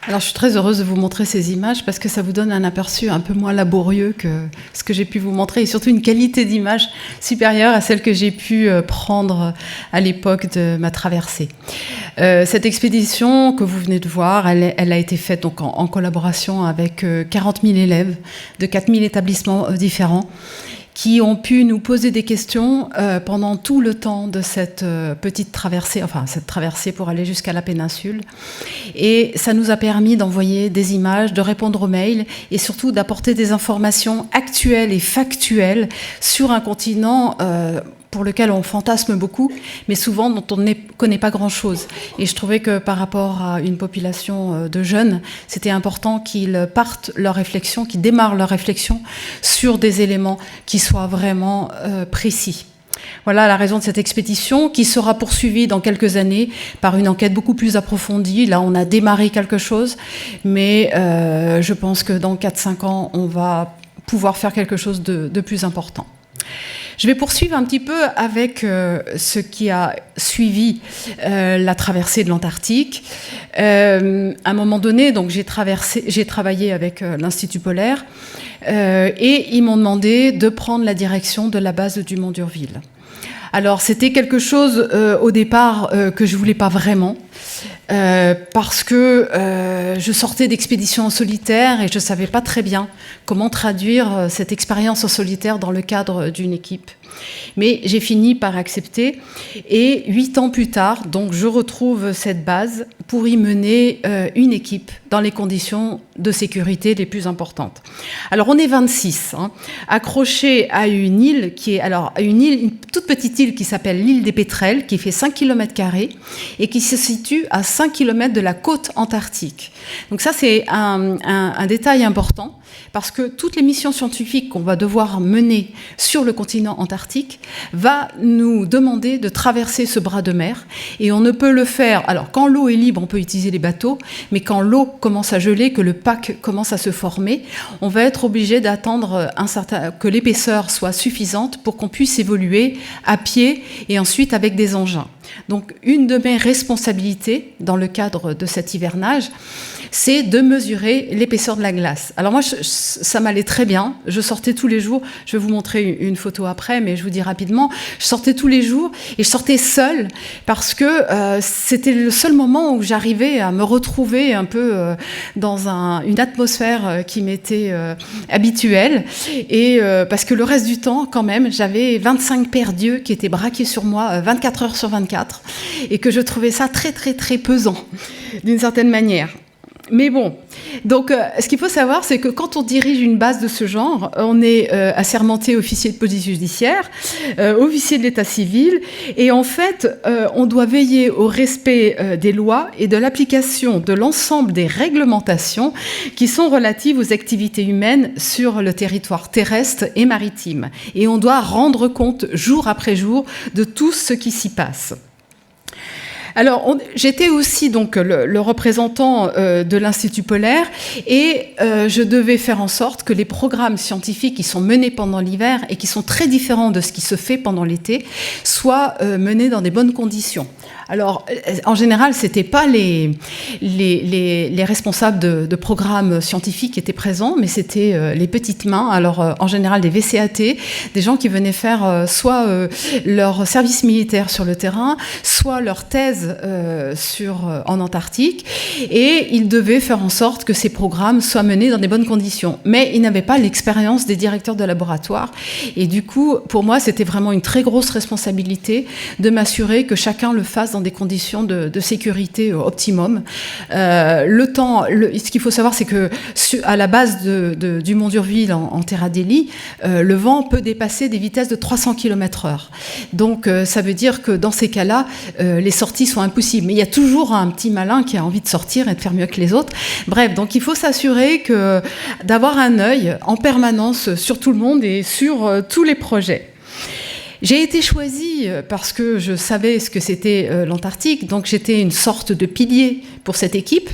Alors, je suis très heureuse de vous montrer ces images parce que ça vous donne un aperçu un peu moins laborieux que ce que j'ai pu vous montrer et surtout une qualité d'image supérieure à celle que j'ai pu prendre à l'époque de ma traversée. Cette expédition que vous venez de voir, elle a été faite donc en collaboration avec 40 000 élèves de 4 000 établissements différents qui ont pu nous poser des questions pendant tout le temps de cette petite traversée, enfin cette traversée pour aller jusqu'à la péninsule. Et ça nous a permis d'envoyer des images, de répondre aux mails et surtout d'apporter des informations actuelles et factuelles sur un continent pour lequel on fantasme beaucoup, mais souvent dont on ne connaît pas grand-chose. Et je trouvais que par rapport à une population de jeunes, c'était important qu'ils partent leur réflexion, qu'ils démarrent leur réflexion sur des éléments qui soient vraiment précis. Voilà la raison de cette expédition qui sera poursuivie dans quelques années par une enquête beaucoup plus approfondie. Là, on a démarré quelque chose, mais je pense que dans 4-5 ans, on va pouvoir faire quelque chose de plus important. Je vais poursuivre un petit peu avec ce qui a suivi la traversée de l'Antarctique. À un moment donné, donc j'ai travaillé avec l'Institut polaire et ils m'ont demandé de prendre la direction de la base de Dumont d'Urville. Alors c'était quelque chose au départ que je voulais pas vraiment. Parce que je sortais d'expéditions en solitaire et je ne savais pas très bien comment traduire cette expérience en solitaire dans le cadre d'une équipe. Mais j'ai fini par accepter et 8 ans plus tard, donc je retrouve cette base pour y mener une équipe dans les conditions de sécurité les plus importantes. Alors on est 26, accrochés à une île qui est une toute petite île qui s'appelle l'île des Pétrels, qui fait 5 km² et qui se situe à 5 km de la côte antarctique. Donc ça c'est un détail important parce que toutes les missions scientifiques qu'on va devoir mener sur le continent antarctique va nous demander de traverser ce bras de mer et on ne peut le faire. Alors quand l'eau est libre, on peut utiliser les bateaux, mais quand l'eau commence à geler, que le pack commence à se former, on va être obligé d'attendre que l'épaisseur soit suffisante pour qu'on puisse évoluer à pied et ensuite avec des engins. Donc une de mes responsabilités dans le cadre de cet hivernage, c'est de mesurer l'épaisseur de la glace. Alors moi, ça m'allait très bien. Je sortais tous les jours. Je vais vous montrer une photo après, mais je vous dis rapidement. Je sortais tous les jours et je sortais seule parce que c'était le seul moment où j'arrivais à me retrouver un peu dans une atmosphère qui m'était habituelle. Et parce que le reste du temps, quand même, j'avais 25 paires d'yeux qui étaient braqués sur moi 24 heures sur 24 et que je trouvais ça très, très, très pesant d'une certaine manière. Mais bon, donc ce qu'il faut savoir, c'est que quand on dirige une base de ce genre, on est assermenté officier de police judiciaire, officier de l'état civil, et en fait, on doit veiller au respect des lois et de l'application de l'ensemble des réglementations qui sont relatives aux activités humaines sur le territoire terrestre et maritime. Et on doit rendre compte jour après jour de tout ce qui s'y passe. Alors, j'étais aussi donc le représentant de l'Institut polaire et je devais faire en sorte que les programmes scientifiques qui sont menés pendant l'hiver et qui sont très différents de ce qui se fait pendant l'été soient menés dans des bonnes conditions. Alors, en général, ce n'étaient pas les responsables de programmes scientifiques qui étaient présents, mais c'était les petites mains. Alors, en général, des VCAT, des gens qui venaient faire soit leur service militaire sur le terrain, soit leur thèse en Antarctique. Et ils devaient faire en sorte que ces programmes soient menés dans des bonnes conditions. Mais ils n'avaient pas l'expérience des directeurs de laboratoire. Et du coup, pour moi, c'était vraiment une très grosse responsabilité de m'assurer que chacun le fasse dans des conditions de sécurité optimum. Ce qu'il faut savoir, c'est que à la base du Dumont d'Urville en Terra Delhi, le vent peut dépasser des vitesses de 300 km/h. Donc ça veut dire que dans ces cas-là, les sorties sont impossibles. Mais il y a toujours un petit malin qui a envie de sortir et de faire mieux que les autres. Bref, donc il faut s'assurer d'avoir un œil en permanence sur tout le monde et sur tous les projets. J'ai été choisie parce que je savais ce que c'était l'Antarctique, donc j'étais une sorte de pilier pour cette équipe.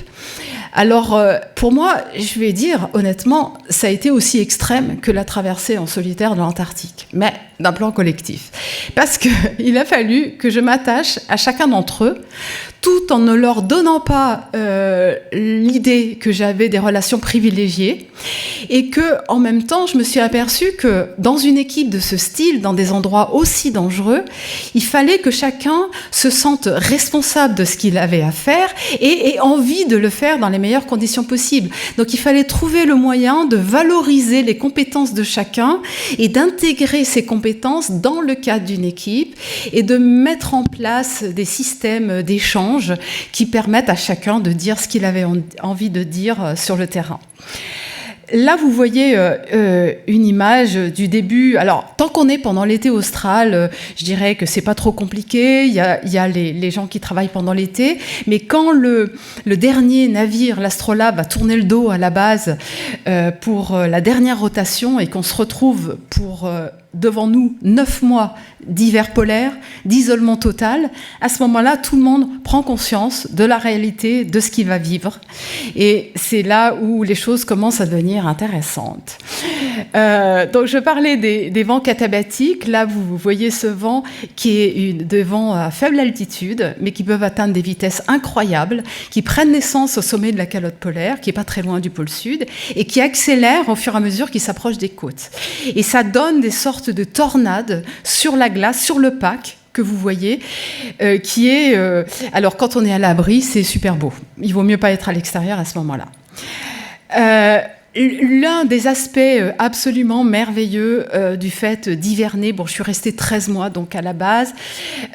Alors, pour moi, je vais dire honnêtement, ça a été aussi extrême que la traversée en solitaire de l'Antarctique. Mais d'un plan collectif. Parce qu'il a fallu que je m'attache à chacun d'entre eux, tout en ne leur donnant pas l'idée que j'avais des relations privilégiées, et que, en même temps, je me suis aperçue que dans une équipe de ce style, dans des endroits aussi dangereux, il fallait que chacun se sente responsable de ce qu'il avait à faire et ait envie de le faire dans les meilleures conditions possibles. Donc il fallait trouver le moyen de valoriser les compétences de chacun et d'intégrer ces compétences dans le cadre d'une équipe et de mettre en place des systèmes d'échange qui permettent à chacun de dire ce qu'il avait envie de dire sur le terrain. Là, vous voyez une image du début. Alors, tant qu'on est pendant l'été austral, je dirais que c'est pas trop compliqué. Il y a les gens qui travaillent pendant l'été. Mais quand le dernier navire, l'Astrolabe, va tourner le dos à la base pour la dernière rotation et qu'on se retrouve pour devant nous 9 mois d'hiver polaire, d'isolement total, à ce moment-là, tout le monde prend conscience de la réalité de ce qu'il va vivre. Et c'est là où les choses commencent à devenir intéressantes. Donc, je parlais des vents katabatiques. Là, vous voyez ce vent qui est des vents à faible altitude, mais qui peuvent atteindre des vitesses incroyables, qui prennent naissance au sommet de la calotte polaire, qui est pas très loin du pôle sud, et qui accélèrent au fur et à mesure qu'ils s'approchent des côtes. Et ça donne des sortes de tornades sur la glace, sur le pack que vous voyez, qui est... alors, quand on est à l'abri, c'est super beau. Il vaut mieux pas être à l'extérieur à ce moment-là. L'un des aspects absolument merveilleux du fait d'hiverner, bon, je suis restée 13 mois donc à la base,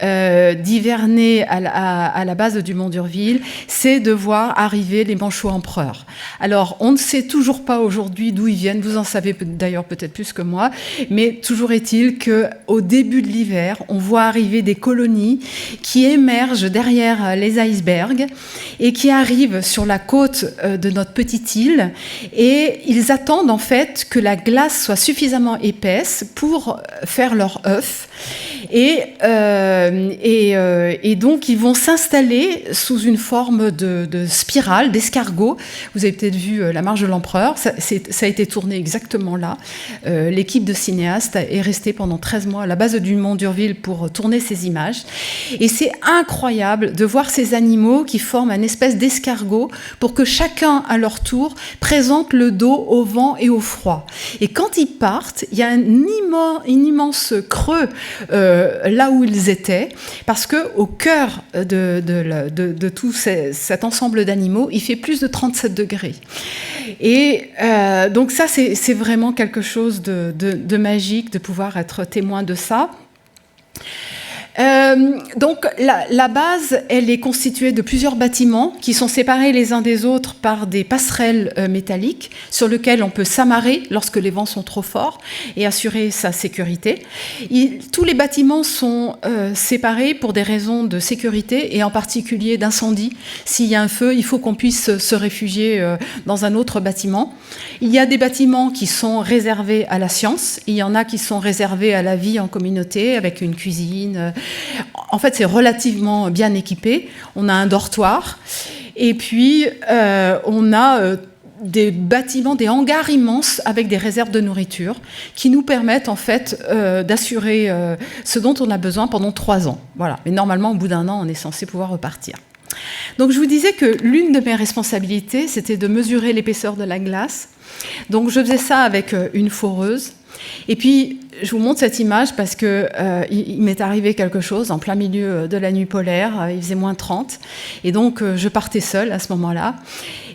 d'hiverner à la base du Mont d'Urville, c'est de voir arriver les manchots empereurs. Alors, on ne sait toujours pas aujourd'hui d'où ils viennent, vous en savez d'ailleurs peut-être plus que moi, mais toujours est-il qu'au début de l'hiver, on voit arriver des colonies qui émergent derrière les icebergs et qui arrivent sur la côte de notre petite île, et ils attendent en fait que la glace soit suffisamment épaisse pour faire leur œuf. Et donc, ils vont s'installer sous une forme de spirale, d'escargot. Vous avez peut-être vu La Marche de l'Empereur. Ça a été tourné exactement là. L'équipe de cinéastes est restée pendant 13 mois à la base du Mont d'Urville pour tourner ces images. Et c'est incroyable de voir ces animaux qui forment une espèce d'escargot pour que chacun, à leur tour, présente le dos au vent et au froid. Et quand ils partent, il y a un immense creux là où ils étaient, parce qu'au cœur de tout cet ensemble d'animaux, il fait plus de 37 degrés. Et donc ça, c'est vraiment quelque chose de magique de pouvoir être témoin de ça. Donc la base, elle est constituée de plusieurs bâtiments qui sont séparés les uns des autres par des passerelles métalliques sur lesquelles on peut s'amarrer lorsque les vents sont trop forts et assurer sa sécurité. Tous les bâtiments sont séparés pour des raisons de sécurité et en particulier d'incendie. S'il y a un feu, il faut qu'on puisse se réfugier dans un autre bâtiment. Il y a des bâtiments qui sont réservés à la science, il y en a qui sont réservés à la vie en communauté avec une cuisine. En fait, c'est relativement bien équipé. On a un dortoir et puis on a des bâtiments, des hangars immenses avec des réserves de nourriture qui nous permettent en fait d'assurer ce dont on a besoin pendant 3 ans. Voilà. Mais normalement, au bout d'1 an, on est censé pouvoir repartir. Donc, je vous disais que l'une de mes responsabilités, c'était de mesurer l'épaisseur de la glace. Donc, je faisais ça avec une foreuse. Et puis, je vous montre cette image parce que il m'est arrivé quelque chose en plein milieu de la nuit polaire. Il faisait moins 30. Et donc, je partais seule à ce moment-là.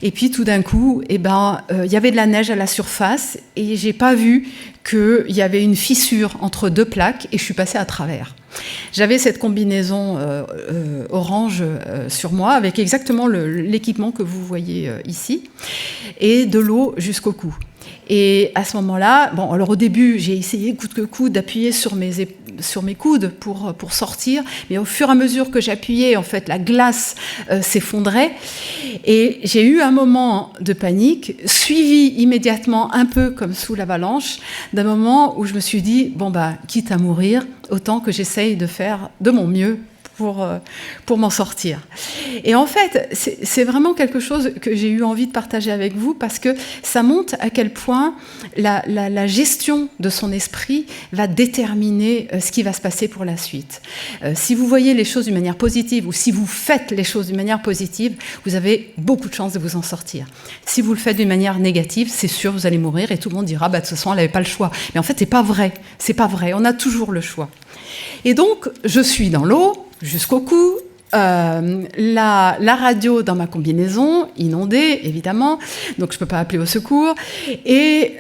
Et puis, tout d'un coup, il y avait de la neige à la surface et j'ai pas vu qu'il y avait une fissure entre 2 plaques et je suis passée à travers. J'avais cette combinaison orange sur moi avec exactement l'équipement que vous voyez ici et de l'eau jusqu'au cou. Et à ce moment-là, bon, alors au début, j'ai essayé coûte que coûte d'appuyer sur mes coudes pour sortir, mais au fur et à mesure que j'appuyais, en fait, la glace s'effondrait. Et j'ai eu un moment de panique, suivi immédiatement, un peu comme sous l'avalanche, d'un moment où je me suis dit, bon, quitte à mourir, autant que j'essaye de faire de mon mieux pour m'en sortir. Et en fait, c'est vraiment quelque chose que j'ai eu envie de partager avec vous parce que ça montre à quel point la gestion de son esprit va déterminer ce qui va se passer pour la suite. Si vous voyez les choses d'une manière positive ou si vous faites les choses d'une manière positive, vous avez beaucoup de chances de vous en sortir. Si vous le faites d'une manière négative, c'est sûr, vous allez mourir et tout le monde dira bah, de toute façon, elle n'avait pas le choix. Mais en fait, c'est pas vrai. C'est pas vrai. On a toujours le choix. Et donc, je suis dans l'eau jusqu'au cou. La radio dans ma combinaison, inondée évidemment, donc je peux pas appeler au secours, et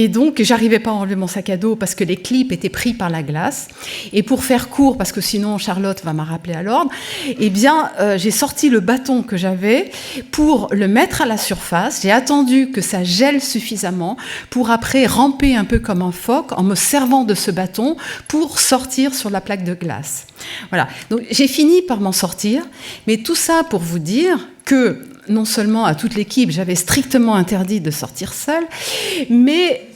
donc j'arrivais pas à enlever mon sac à dos parce que les clips étaient pris par la glace, et pour faire court, parce que sinon Charlotte va me rappeler à l'ordre, eh bien j'ai sorti le bâton que j'avais pour le mettre à la surface, j'ai attendu que ça gèle suffisamment pour après ramper un peu comme un phoque en me servant de ce bâton pour sortir sur la plaque de glace. Voilà, donc j'ai fini par m'en sortir, mais tout ça pour vous dire que non seulement à toute l'équipe, j'avais strictement interdit de sortir seule, mais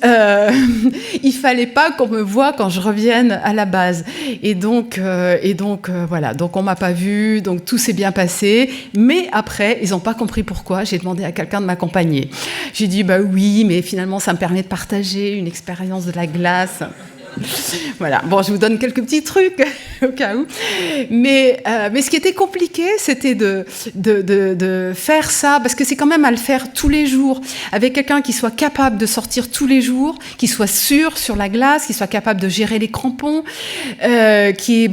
il fallait pas qu'on me voie quand je revienne à la base. Et donc voilà, donc on m'a pas vue, donc tout s'est bien passé, mais après, ils n'ont pas compris pourquoi, j'ai demandé à quelqu'un de m'accompagner. J'ai dit, bah oui, mais finalement, ça me permet de partager une expérience de la glace. Voilà. Bon, je vous donne quelques petits trucs au cas où. Mais ce qui était compliqué, c'était de faire ça, parce que c'est quand même à le faire tous les jours, avec quelqu'un qui soit capable de sortir tous les jours, qui soit sûr sur la glace, qui soit capable de gérer les crampons, qui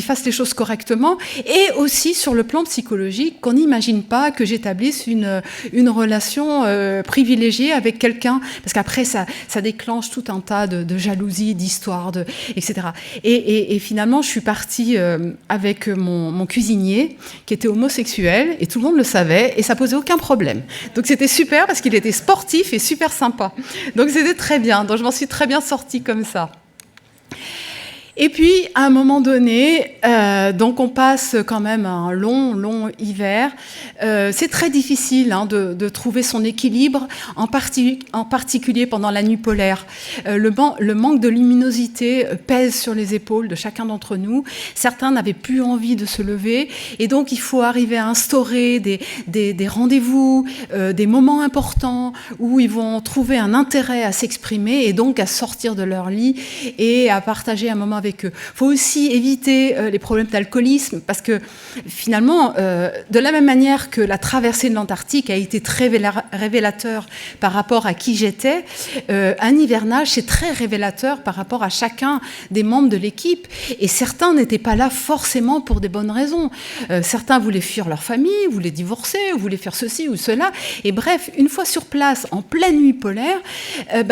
fasse les choses correctement, et aussi sur le plan psychologique, qu'on n'imagine pas que j'établisse une relation privilégiée avec quelqu'un, parce qu'après ça déclenche tout un tas de jalousie, d'histoire, etc. Et finalement, je suis partie avec mon cuisinier qui était homosexuel et tout le monde le savait et ça posait aucun problème. Donc c'était super parce qu'il était sportif et super sympa. Donc c'était très bien. Donc je m'en suis très bien sortie comme ça. Et puis, à un moment donné, donc on passe quand même un long hiver. C'est très difficile de trouver son équilibre, en particulier pendant la nuit polaire. Le manque de luminosité pèse sur les épaules de chacun d'entre nous. Certains n'avaient plus envie de se lever. Et donc, il faut arriver à instaurer des rendez-vous, des moments importants où ils vont trouver un intérêt à s'exprimer et donc à sortir de leur lit et à partager un moment avec eux. Il faut aussi éviter les problèmes d'alcoolisme parce que finalement, de la même manière que la traversée de l'Antarctique a été très révélateur par rapport à qui j'étais, un hivernage, c'est très révélateur par rapport à chacun des membres de l'équipe. Et certains n'étaient pas là forcément pour des bonnes raisons. Certains voulaient fuir leur famille, voulaient divorcer, voulaient faire ceci ou cela. Et bref, une fois sur place, en pleine nuit polaire,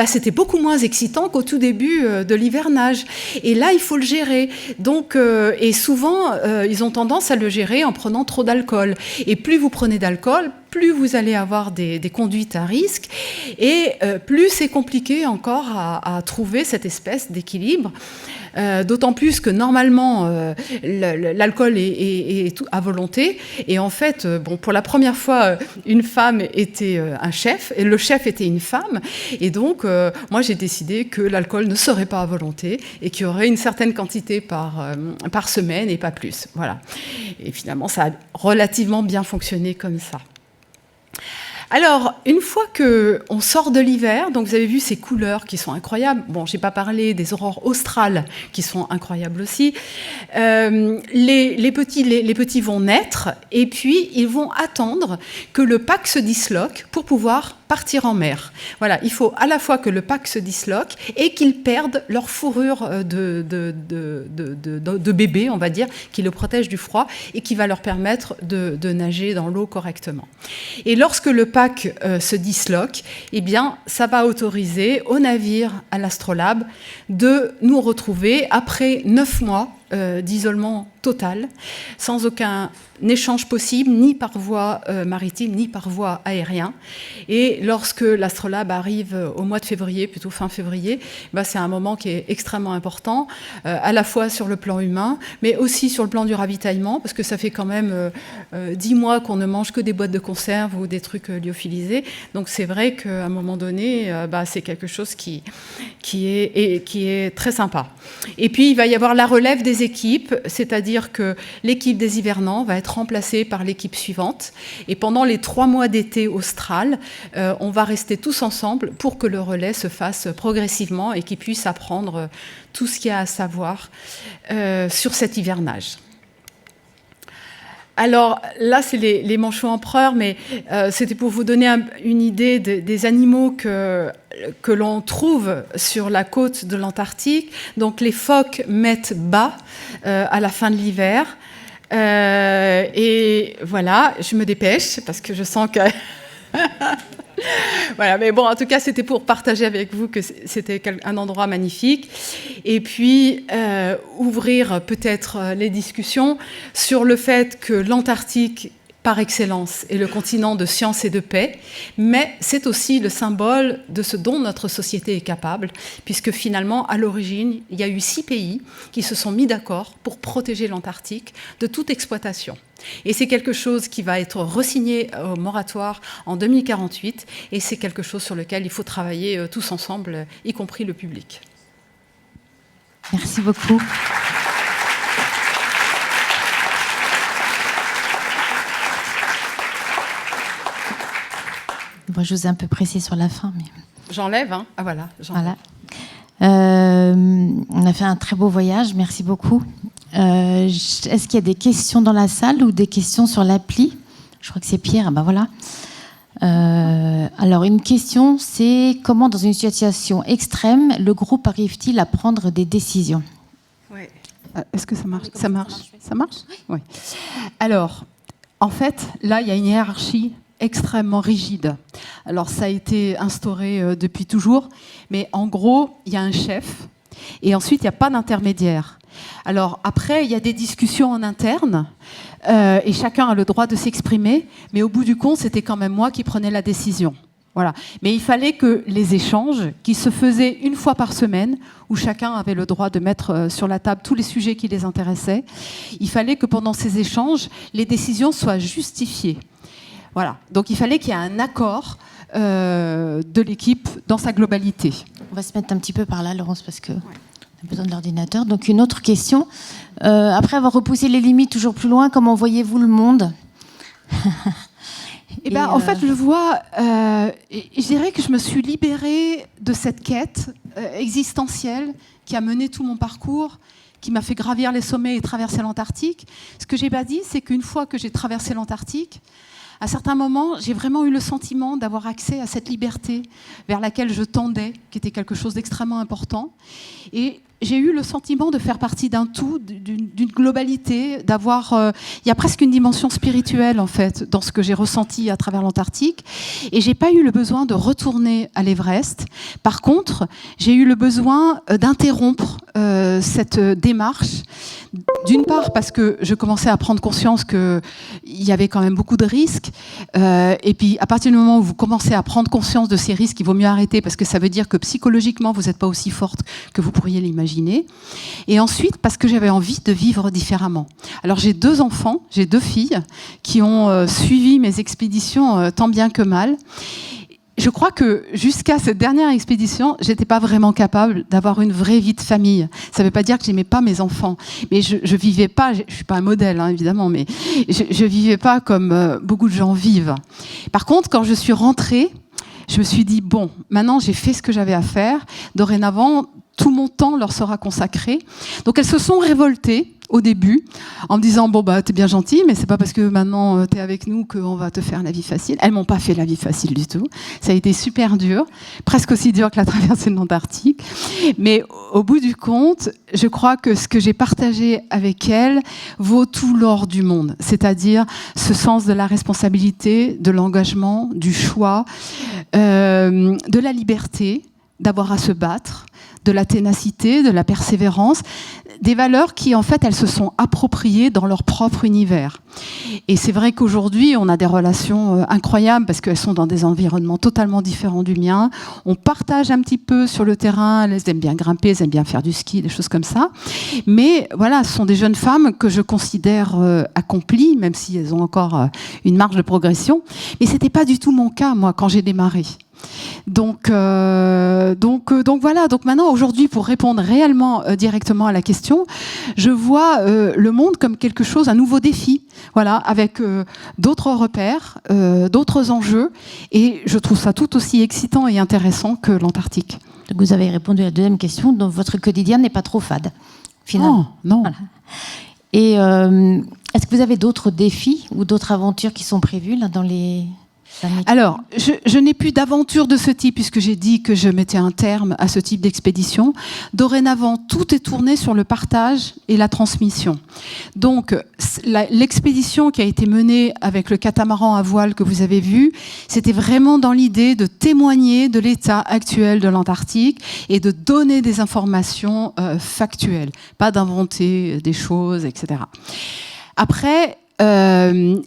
c'était beaucoup moins excitant qu'au tout début de l'hivernage. Et là, il faut le gérer. Donc, et souvent, ils ont tendance à le gérer en prenant trop d'alcool. Et plus vous prenez d'alcool, plus vous allez avoir des conduites à risque, et plus c'est compliqué encore à trouver cette espèce d'équilibre. D'autant plus que normalement l'alcool est à volonté, et en fait pour la première fois une femme était un chef et le chef était une femme, et donc moi j'ai décidé que l'alcool ne serait pas à volonté et qu'il y aurait une certaine quantité par semaine et pas plus. Voilà. Et finalement ça a relativement bien fonctionné comme ça. Alors, une fois qu'on sort de l'hiver, donc vous avez vu ces couleurs qui sont incroyables. Bon, je n'ai pas parlé des aurores australes qui sont incroyables aussi. Les petits vont naître et puis ils vont attendre que le pack se disloque pour pouvoir partir en mer. Voilà, il faut à la fois que le pack se disloque et qu'ils perdent leur fourrure de bébé, on va dire, qui le protège du froid et qui va leur permettre de nager dans l'eau correctement. Et lorsque le pack se disloque, eh bien, ça va autoriser au navire, à l'astrolabe, de nous retrouver après 9 mois d'isolement total, sans aucun échange possible, ni par voie maritime, ni par voie aérienne. Et lorsque l'astrolabe arrive au mois de février, plutôt fin février, c'est un moment qui est extrêmement important, à la fois sur le plan humain, mais aussi sur le plan du ravitaillement, parce que ça fait quand même 10 mois qu'on ne mange que des boîtes de conserve ou des trucs lyophilisés. Donc c'est vrai qu'à un moment donné, c'est quelque chose qui est très sympa. Et puis il va y avoir la relève des équipes, c'est-à-dire c'est-à-dire que l'équipe des hivernants va être remplacée par l'équipe suivante. Et pendant les 3 mois d'été austral, on va rester tous ensemble pour que le relais se fasse progressivement et qu'ils puissent apprendre tout ce qu'il y a à savoir sur cet hivernage. Alors là, c'est les manchots empereurs, mais c'était pour vous donner une idée des animaux que l'on trouve sur la côte de l'Antarctique. Donc les phoques mettent bas à la fin de l'hiver. Et voilà, je me dépêche parce que je sens que... Voilà, mais bon, en tout cas, c'était pour partager avec vous que c'était un endroit magnifique. Et puis, ouvrir peut-être les discussions sur le fait que l'Antarctique, par excellence, est le continent de science et de paix, mais c'est aussi le symbole de ce dont notre société est capable, puisque finalement, à l'origine, il y a eu 6 pays qui se sont mis d'accord pour protéger l'Antarctique de toute exploitation. Et c'est quelque chose qui va être re-signé au moratoire en 2048, et c'est quelque chose sur lequel il faut travailler tous ensemble, y compris le public. Merci beaucoup. Bon, je vous ai un peu pressé sur la fin, mais... J'enlève, hein. Ah voilà. Voilà. On a fait un très beau voyage, merci beaucoup. Est-ce qu'il y a des questions dans la salle ou des questions sur l'appli? Je crois que c'est Pierre, ah ben voilà. Alors une question, c'est comment dans une situation extrême, le groupe arrive-t-il à prendre des décisions? Oui. Est-ce que ça marche? Ça marche? Ça marche? Oui. Alors, en fait, là, il y a une hiérarchie extrêmement rigide. Alors, ça a été instauré depuis toujours, mais en gros, il y a un chef, et ensuite, il n'y a pas d'intermédiaire. Alors, après, il y a des discussions en interne, et chacun a le droit de s'exprimer, mais au bout du compte, c'était quand même moi qui prenais la décision. Voilà. Mais il fallait que les échanges, qui se faisaient une fois par semaine, où chacun avait le droit de mettre sur la table tous les sujets qui les intéressaient, il fallait que pendant ces échanges, les décisions soient justifiées. Voilà. Donc il fallait qu'il y ait un accord de l'équipe dans sa globalité. On va se mettre un petit peu par là, Laurence, parce qu'on a besoin de l'ordinateur. Donc une autre question. Après avoir repoussé les limites toujours plus loin, comment voyez-vous le monde? En fait, je vois, je dirais que je me suis libérée de cette quête existentielle qui a mené tout mon parcours, qui m'a fait gravir les sommets et traverser l'Antarctique. Ce que j'ai pas dit, c'est qu'une fois que j'ai traversé l'Antarctique, à certains moments, j'ai vraiment eu le sentiment d'avoir accès à cette liberté vers laquelle je tendais, qui était quelque chose d'extrêmement important. Et j'ai eu le sentiment de faire partie d'un tout, d'une globalité, d'avoir... il y a presque une dimension spirituelle, en fait, dans ce que j'ai ressenti à travers l'Antarctique. Et j'ai pas eu le besoin de retourner à l'Everest. Par contre, j'ai eu le besoin d'interrompre cette démarche. D'une part, parce que je commençais à prendre conscience qu'il y avait quand même beaucoup de risques. Et puis, à partir du moment où vous commencez à prendre conscience de ces risques, il vaut mieux arrêter, parce que ça veut dire que psychologiquement, vous n'êtes pas aussi forte que vous pourriez l'imaginer. Et ensuite, parce que j'avais envie de vivre différemment. Alors, j'ai 2 enfants, j'ai 2 filles qui ont suivi mes expéditions tant bien que mal. Je crois que jusqu'à cette dernière expédition, j'étais pas vraiment capable d'avoir une vraie vie de famille. Ça veut pas dire que j'aimais pas mes enfants, mais je vivais pas. Je suis pas un modèle, hein, évidemment, mais je vivais pas comme beaucoup de gens vivent. Par contre, quand je suis rentrée, je me suis dit bon, maintenant j'ai fait ce que j'avais à faire. Dorénavant, tout mon temps leur sera consacré. Donc elles se sont révoltées au début, en me disant bon bah t'es bien gentil, mais c'est pas parce que maintenant t'es avec nous qu'on va te faire la vie facile. Elles m'ont pas fait la vie facile du tout. Ça a été super dur, presque aussi dur que la traversée de l'Antarctique. Mais au bout du compte, je crois que ce que j'ai partagé avec elles vaut tout l'or du monde. C'est-à-dire ce sens de la responsabilité, de l'engagement, du choix, de la liberté, d'avoir à se battre, de la ténacité, de la persévérance, des valeurs qui, en fait, elles se sont appropriées dans leur propre univers. Et c'est vrai qu'aujourd'hui, on a des relations incroyables parce qu'elles sont dans des environnements totalement différents du mien. On partage un petit peu sur le terrain, elles aiment bien grimper, elles aiment bien faire du ski, des choses comme ça. Mais voilà, ce sont des jeunes femmes que je considère accomplies, même si elles ont encore une marge de progression. Mais c'était pas du tout mon cas, moi, quand j'ai démarré. Donc voilà. Donc maintenant, aujourd'hui, pour répondre réellement directement à la question, je vois le monde comme quelque chose, un nouveau défi. Voilà, avec d'autres repères, d'autres enjeux, et je trouve ça tout aussi excitant et intéressant que l'Antarctique. Donc vous avez répondu à la deuxième question, donc votre quotidien n'est pas trop fade, finalement. Non. Voilà. Et est-ce que vous avez d'autres défis ou d'autres aventures qui sont prévues là, dans les années? Alors, je n'ai plus d'aventure de ce type puisque j'ai dit que je mettais un terme à ce type d'expédition. Dorénavant, tout est tourné sur le partage et la transmission. Donc, l'expédition qui a été menée avec le catamaran à voile que vous avez vu, c'était vraiment dans l'idée de témoigner de l'état actuel de l'Antarctique et de donner des informations factuelles, pas d'inventer des choses, etc. Après, je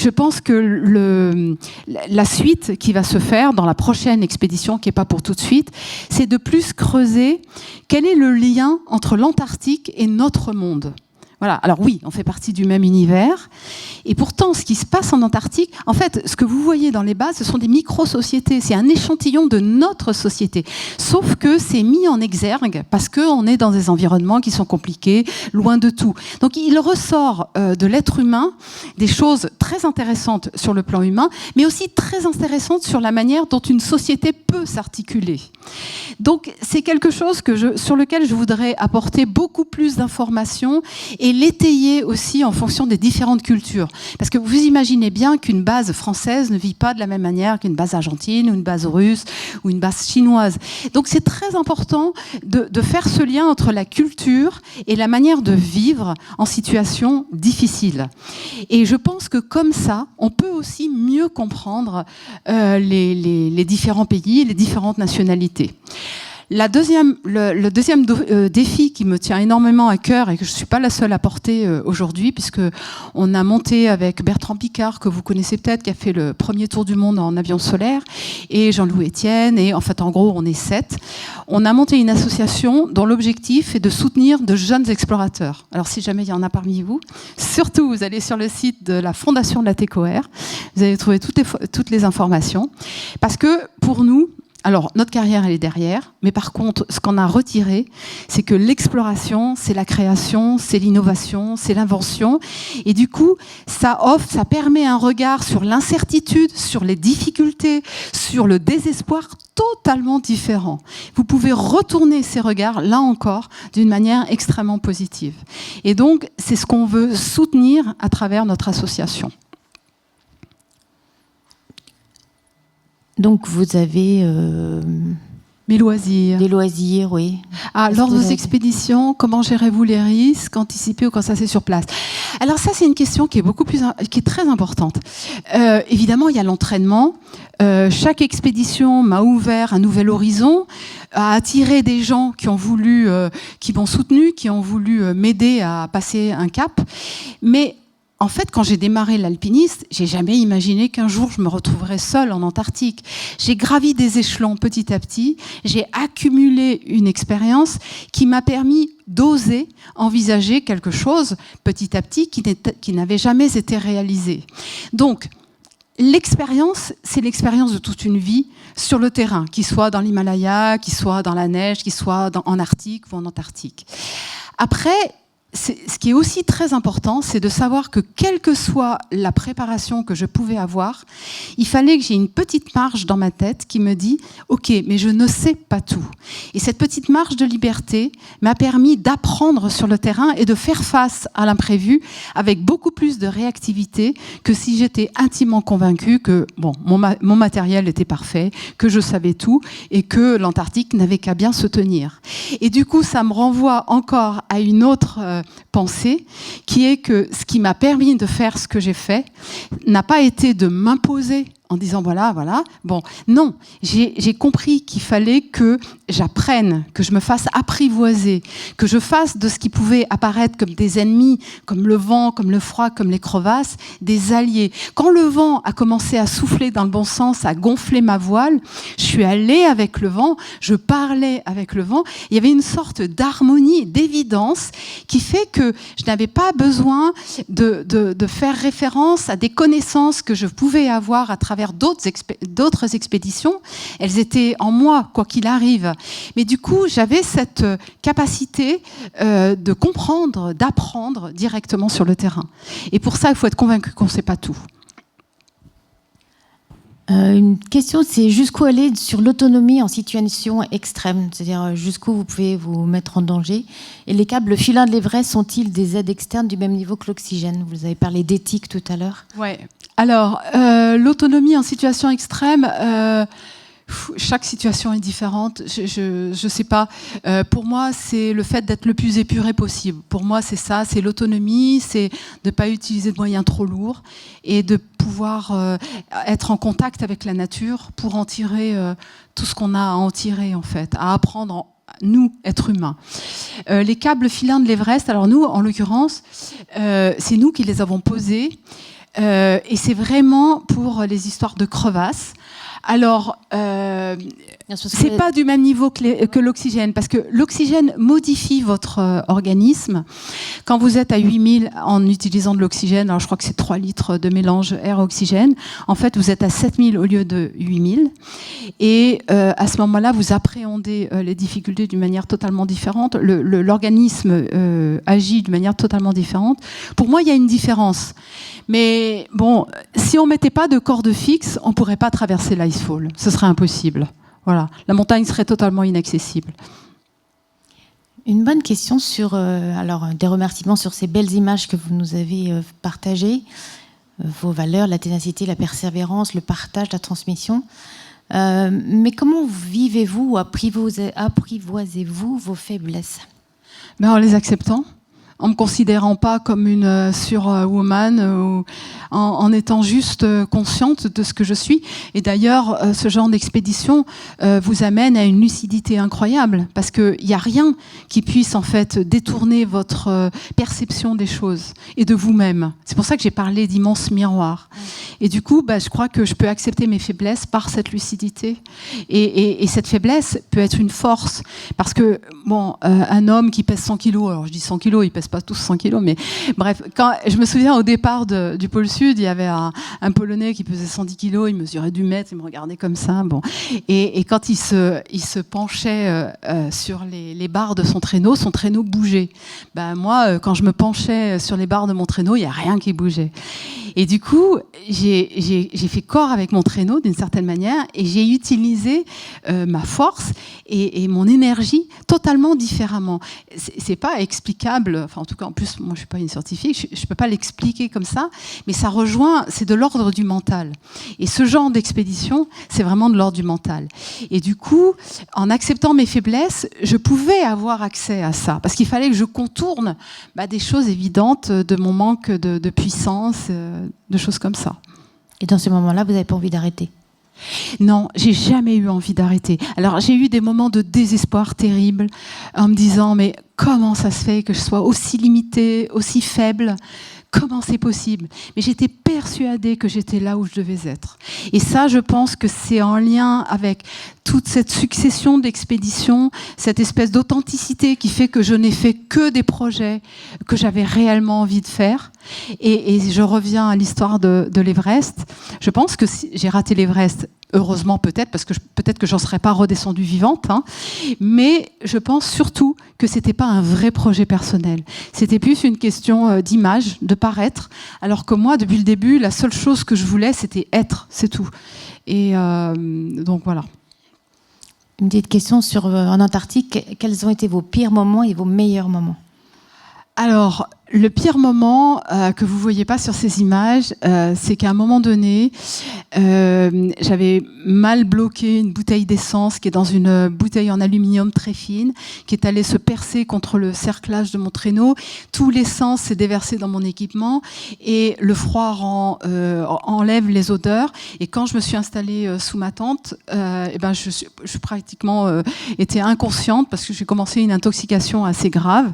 pense que la suite qui va se faire dans la prochaine expédition, qui n'est pas pour tout de suite, c'est de plus creuser quel est le lien entre l'Antarctique et notre monde. Voilà. Alors oui, on fait partie du même univers. Et pourtant, ce qui se passe en Antarctique, en fait, ce que vous voyez dans les bases, ce sont des micro-sociétés. C'est un échantillon de notre société. Sauf que c'est mis en exergue parce qu'on est dans des environnements qui sont compliqués, loin de tout. Donc il ressort de l'être humain des choses très intéressantes sur le plan humain, mais aussi très intéressantes sur la manière dont une société peut s'articuler. Donc c'est quelque chose sur lequel je voudrais apporter beaucoup plus d'informations et l'étayer aussi en fonction des différentes cultures. Parce que vous imaginez bien qu'une base française ne vit pas de la même manière qu'une base argentine, ou une base russe, ou une base chinoise. Donc c'est très important de faire ce lien entre la culture et la manière de vivre en situation difficile. Et je pense que comme ça, on peut aussi mieux comprendre les différents pays, les différentes nationalités. Le deuxième défi qui me tient énormément à cœur et que je ne suis pas la seule à porter aujourd'hui, puisque on a monté avec Bertrand Piccard, que vous connaissez peut-être, qui a fait le premier tour du monde en avion solaire, et Jean-Louis Etienne, et en fait en gros on est 7. On a monté une association dont l'objectif est de soutenir de jeunes explorateurs. Alors si jamais il y en a parmi vous, surtout vous allez sur le site de la Fondation de la TECOR, vous allez trouver toutes les informations, parce que pour nous, alors, notre carrière, elle est derrière, mais par contre, ce qu'on a retiré, c'est que l'exploration, c'est la création, c'est l'innovation, c'est l'invention. Et du coup, ça permet un regard sur l'incertitude, sur les difficultés, sur le désespoir totalement différent. Vous pouvez retourner ces regards, là encore, d'une manière extrêmement positive. Et donc, c'est ce qu'on veut soutenir à travers notre association. Donc vous avez mes loisirs. Des loisirs, oui. Lors de vos expéditions, comment gérez-vous les risques, anticiper ou constater sur place? Alors ça, c'est une question qui est très importante. Évidemment, il y a l'entraînement. Chaque expédition m'a ouvert un nouvel horizon, a attiré des gens qui m'ont soutenu, qui ont voulu m'aider à passer un cap. Mais en fait, quand j'ai démarré l'alpinisme, j'ai jamais imaginé qu'un jour je me retrouverais seule en Antarctique. J'ai gravi des échelons petit à petit, j'ai accumulé une expérience qui m'a permis d'oser envisager quelque chose petit à petit qui n'avait jamais été réalisé. Donc, l'expérience, c'est l'expérience de toute une vie sur le terrain, qu'il soit dans l'Himalaya, qu'il soit dans la neige, qu'il soit en Arctique ou en Antarctique. Après, ce qui est aussi très important, c'est de savoir que quelle que soit la préparation que je pouvais avoir, il fallait que j'ai une petite marge dans ma tête qui me dit « Ok, mais je ne sais pas tout ». Et cette petite marge de liberté m'a permis d'apprendre sur le terrain et de faire face à l'imprévu avec beaucoup plus de réactivité que si j'étais intimement convaincue que mon matériel était parfait, que je savais tout et que l'Antarctique n'avait qu'à bien se tenir. Et du coup, ça me renvoie encore à une autre pensée, qui est que ce qui m'a permis de faire ce que j'ai fait n'a pas été de m'imposer en disant voilà. Bon, non, j'ai compris qu'il fallait que j'apprenne, que je me fasse apprivoiser, que je fasse de ce qui pouvait apparaître comme des ennemis, comme le vent, comme le froid, comme les crevasses, des alliés. Quand le vent a commencé à souffler dans le bon sens, à gonfler ma voile, je suis allée avec le vent, je parlais avec le vent. Il y avait une sorte d'harmonie, d'évidence qui fait que je n'avais pas besoin de faire référence à des connaissances que je pouvais avoir à travers travers d'autres expéditions. Elles étaient en moi, quoi qu'il arrive. Mais du coup, j'avais cette capacité de comprendre, d'apprendre directement sur le terrain. Et pour ça, il faut être convaincu qu'on ne sait pas tout. Une question, c'est jusqu'où aller sur l'autonomie en situation extrême, c'est-à-dire jusqu'où vous pouvez vous mettre en danger. Et les câbles filants de l'Everest sont-ils des aides externes du même niveau que l'oxygène? Vous avez parlé d'éthique tout à l'heure. Ouais. Alors, l'autonomie en situation extrême, chaque situation est différente. Je sais pas. Pour moi, c'est le fait d'être le plus épuré possible. Pour moi, c'est ça. C'est l'autonomie, c'est de pas utiliser de moyens trop lourds et de pouvoir être en contact avec la nature pour en tirer tout ce qu'on a à en tirer, en fait, à apprendre nous, êtres humains. Les câbles filants de l'Everest, alors nous, en l'occurrence, c'est nous qui les avons posés. Et c'est vraiment pour les histoires de crevasses. Alors, c'est pas du même niveau que l'oxygène, parce que l'oxygène modifie votre organisme. Quand vous êtes à 8000 en utilisant de l'oxygène, alors je crois que c'est 3 litres de mélange air-oxygène, en fait vous êtes à 7000 au lieu de 8000. Et à ce moment-là, vous appréhendez les difficultés d'une manière totalement différente. L'organisme agit d'une manière totalement différente. Pour moi, il y a une différence. Mais bon, si on ne mettait pas de corde fixe, on ne pourrait pas traverser l'icefall. Ce serait impossible. Voilà. La montagne serait totalement inaccessible. Une bonne question sur, alors des remerciements sur ces belles images que vous nous avez partagées, vos valeurs, la ténacité, la persévérance, le partage, la transmission. Mais comment vivez-vous ou apprivoisez-vous vos faiblesses? En les acceptant, en me considérant pas comme une surwoman, ou en étant juste consciente de ce que je suis. Et d'ailleurs, ce genre d'expédition vous amène à une lucidité incroyable, parce qu'il n'y a rien qui puisse en fait détourner votre perception des choses et de vous-même. C'est pour ça que j'ai parlé d'immenses miroirs. Et du coup, je crois que je peux accepter mes faiblesses par cette lucidité. Et cette faiblesse peut être une force, parce que bon, un homme qui pèse 100 kilos, alors je dis 100 kilos, il pèse pas tous 100 kilos, mais bref, quand je me souviens au départ du pôle Sud, il y avait un Polonais qui pesait 110 kilos, il mesurait du mètre, il me regardait comme ça, bon, et quand il se penchait sur les barres de son traîneau bougeait. Moi, quand je me penchais sur les barres de mon traîneau, il y a rien qui bougeait. Et du coup, j'ai fait corps avec mon traîneau d'une certaine manière, et j'ai utilisé ma force et mon énergie totalement différemment. C'est pas explicable, enfin en tout cas en plus moi je suis pas une scientifique, je peux pas l'expliquer comme ça, mais ça rejoint, c'est de l'ordre du mental. Et ce genre d'expédition, c'est vraiment de l'ordre du mental. Et du coup, en acceptant mes faiblesses, je pouvais avoir accès à ça, parce qu'il fallait que je contourne des choses évidentes de mon manque de puissance, de choses comme ça. Et dans ce moment-là, vous n'avez pas envie d'arrêter? Non, j'ai jamais eu envie d'arrêter. Alors j'ai eu des moments de désespoir terribles en me disant mais comment ça se fait que je sois aussi limitée, aussi faible? Comment c'est possible? Mais j'étais persuadée que j'étais là où je devais être. Et ça, je pense que c'est en lien avec toute cette succession d'expéditions, cette espèce d'authenticité qui fait que je n'ai fait que des projets que j'avais réellement envie de faire. Et je reviens à l'histoire de l'Everest. Je pense que si j'ai raté l'Everest, heureusement peut-être, parce que peut-être que j'en serais pas redescendue vivante, mais je pense surtout que c'était pas un vrai projet personnel. C'était plus une question d'image, de paraître, alors que moi, depuis le début, la seule chose que je voulais, c'était être, c'est tout. Et donc voilà. Une petite question en Antarctique, quels ont été vos pires moments et vos meilleurs moments? Alors, le pire moment que vous ne voyez pas sur ces images, c'est qu'à un moment donné, j'avais mal bloqué une bouteille d'essence qui est dans une bouteille en aluminium très fine, qui est allée se percer contre le cerclage de mon traîneau. Tout l'essence s'est déversé dans mon équipement et le froid enlève les odeurs. Et quand je me suis installée sous ma tente, je pratiquement été inconsciente parce que j'ai commencé une intoxication assez grave.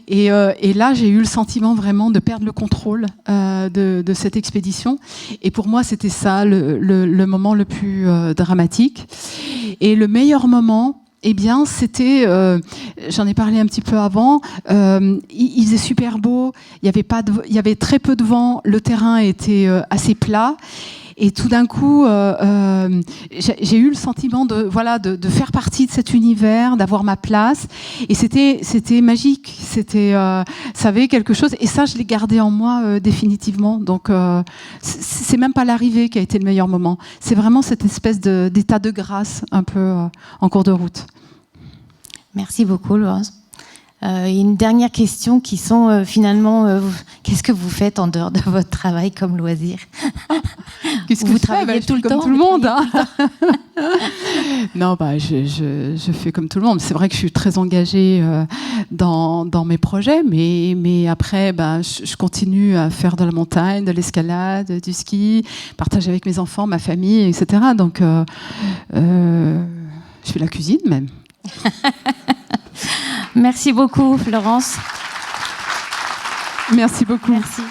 Et là, j'ai eu le sentiment vraiment de perdre le contrôle de cette expédition. Et pour moi, c'était ça le moment le plus dramatique. Et le meilleur moment, c'était, j'en ai parlé un petit peu avant, il faisait super beau, il y avait très peu de vent, le terrain était assez plat. Et tout d'un coup, j'ai eu le sentiment de faire partie de cet univers, d'avoir ma place. Et c'était magique. Ça avait quelque chose. Et ça, je l'ai gardé en moi définitivement. Donc, c'est même pas l'arrivée qui a été le meilleur moment. C'est vraiment cette espèce d'état de grâce un peu en cours de route. Merci beaucoup, Laurence. Une dernière question qui sont finalement, qu'est-ce que vous faites en dehors de votre travail comme loisir? Qu'est-ce que vous je fais? travaillez tout le comme temps? Tout le monde. Hein. Non, je fais comme tout le monde. C'est vrai que je suis très engagée dans mes projets, mais après, je continue à faire de la montagne, de l'escalade, du ski, partager avec mes enfants, ma famille, etc. Donc, je fais la cuisine même. Merci beaucoup, Florence. Merci beaucoup. Merci.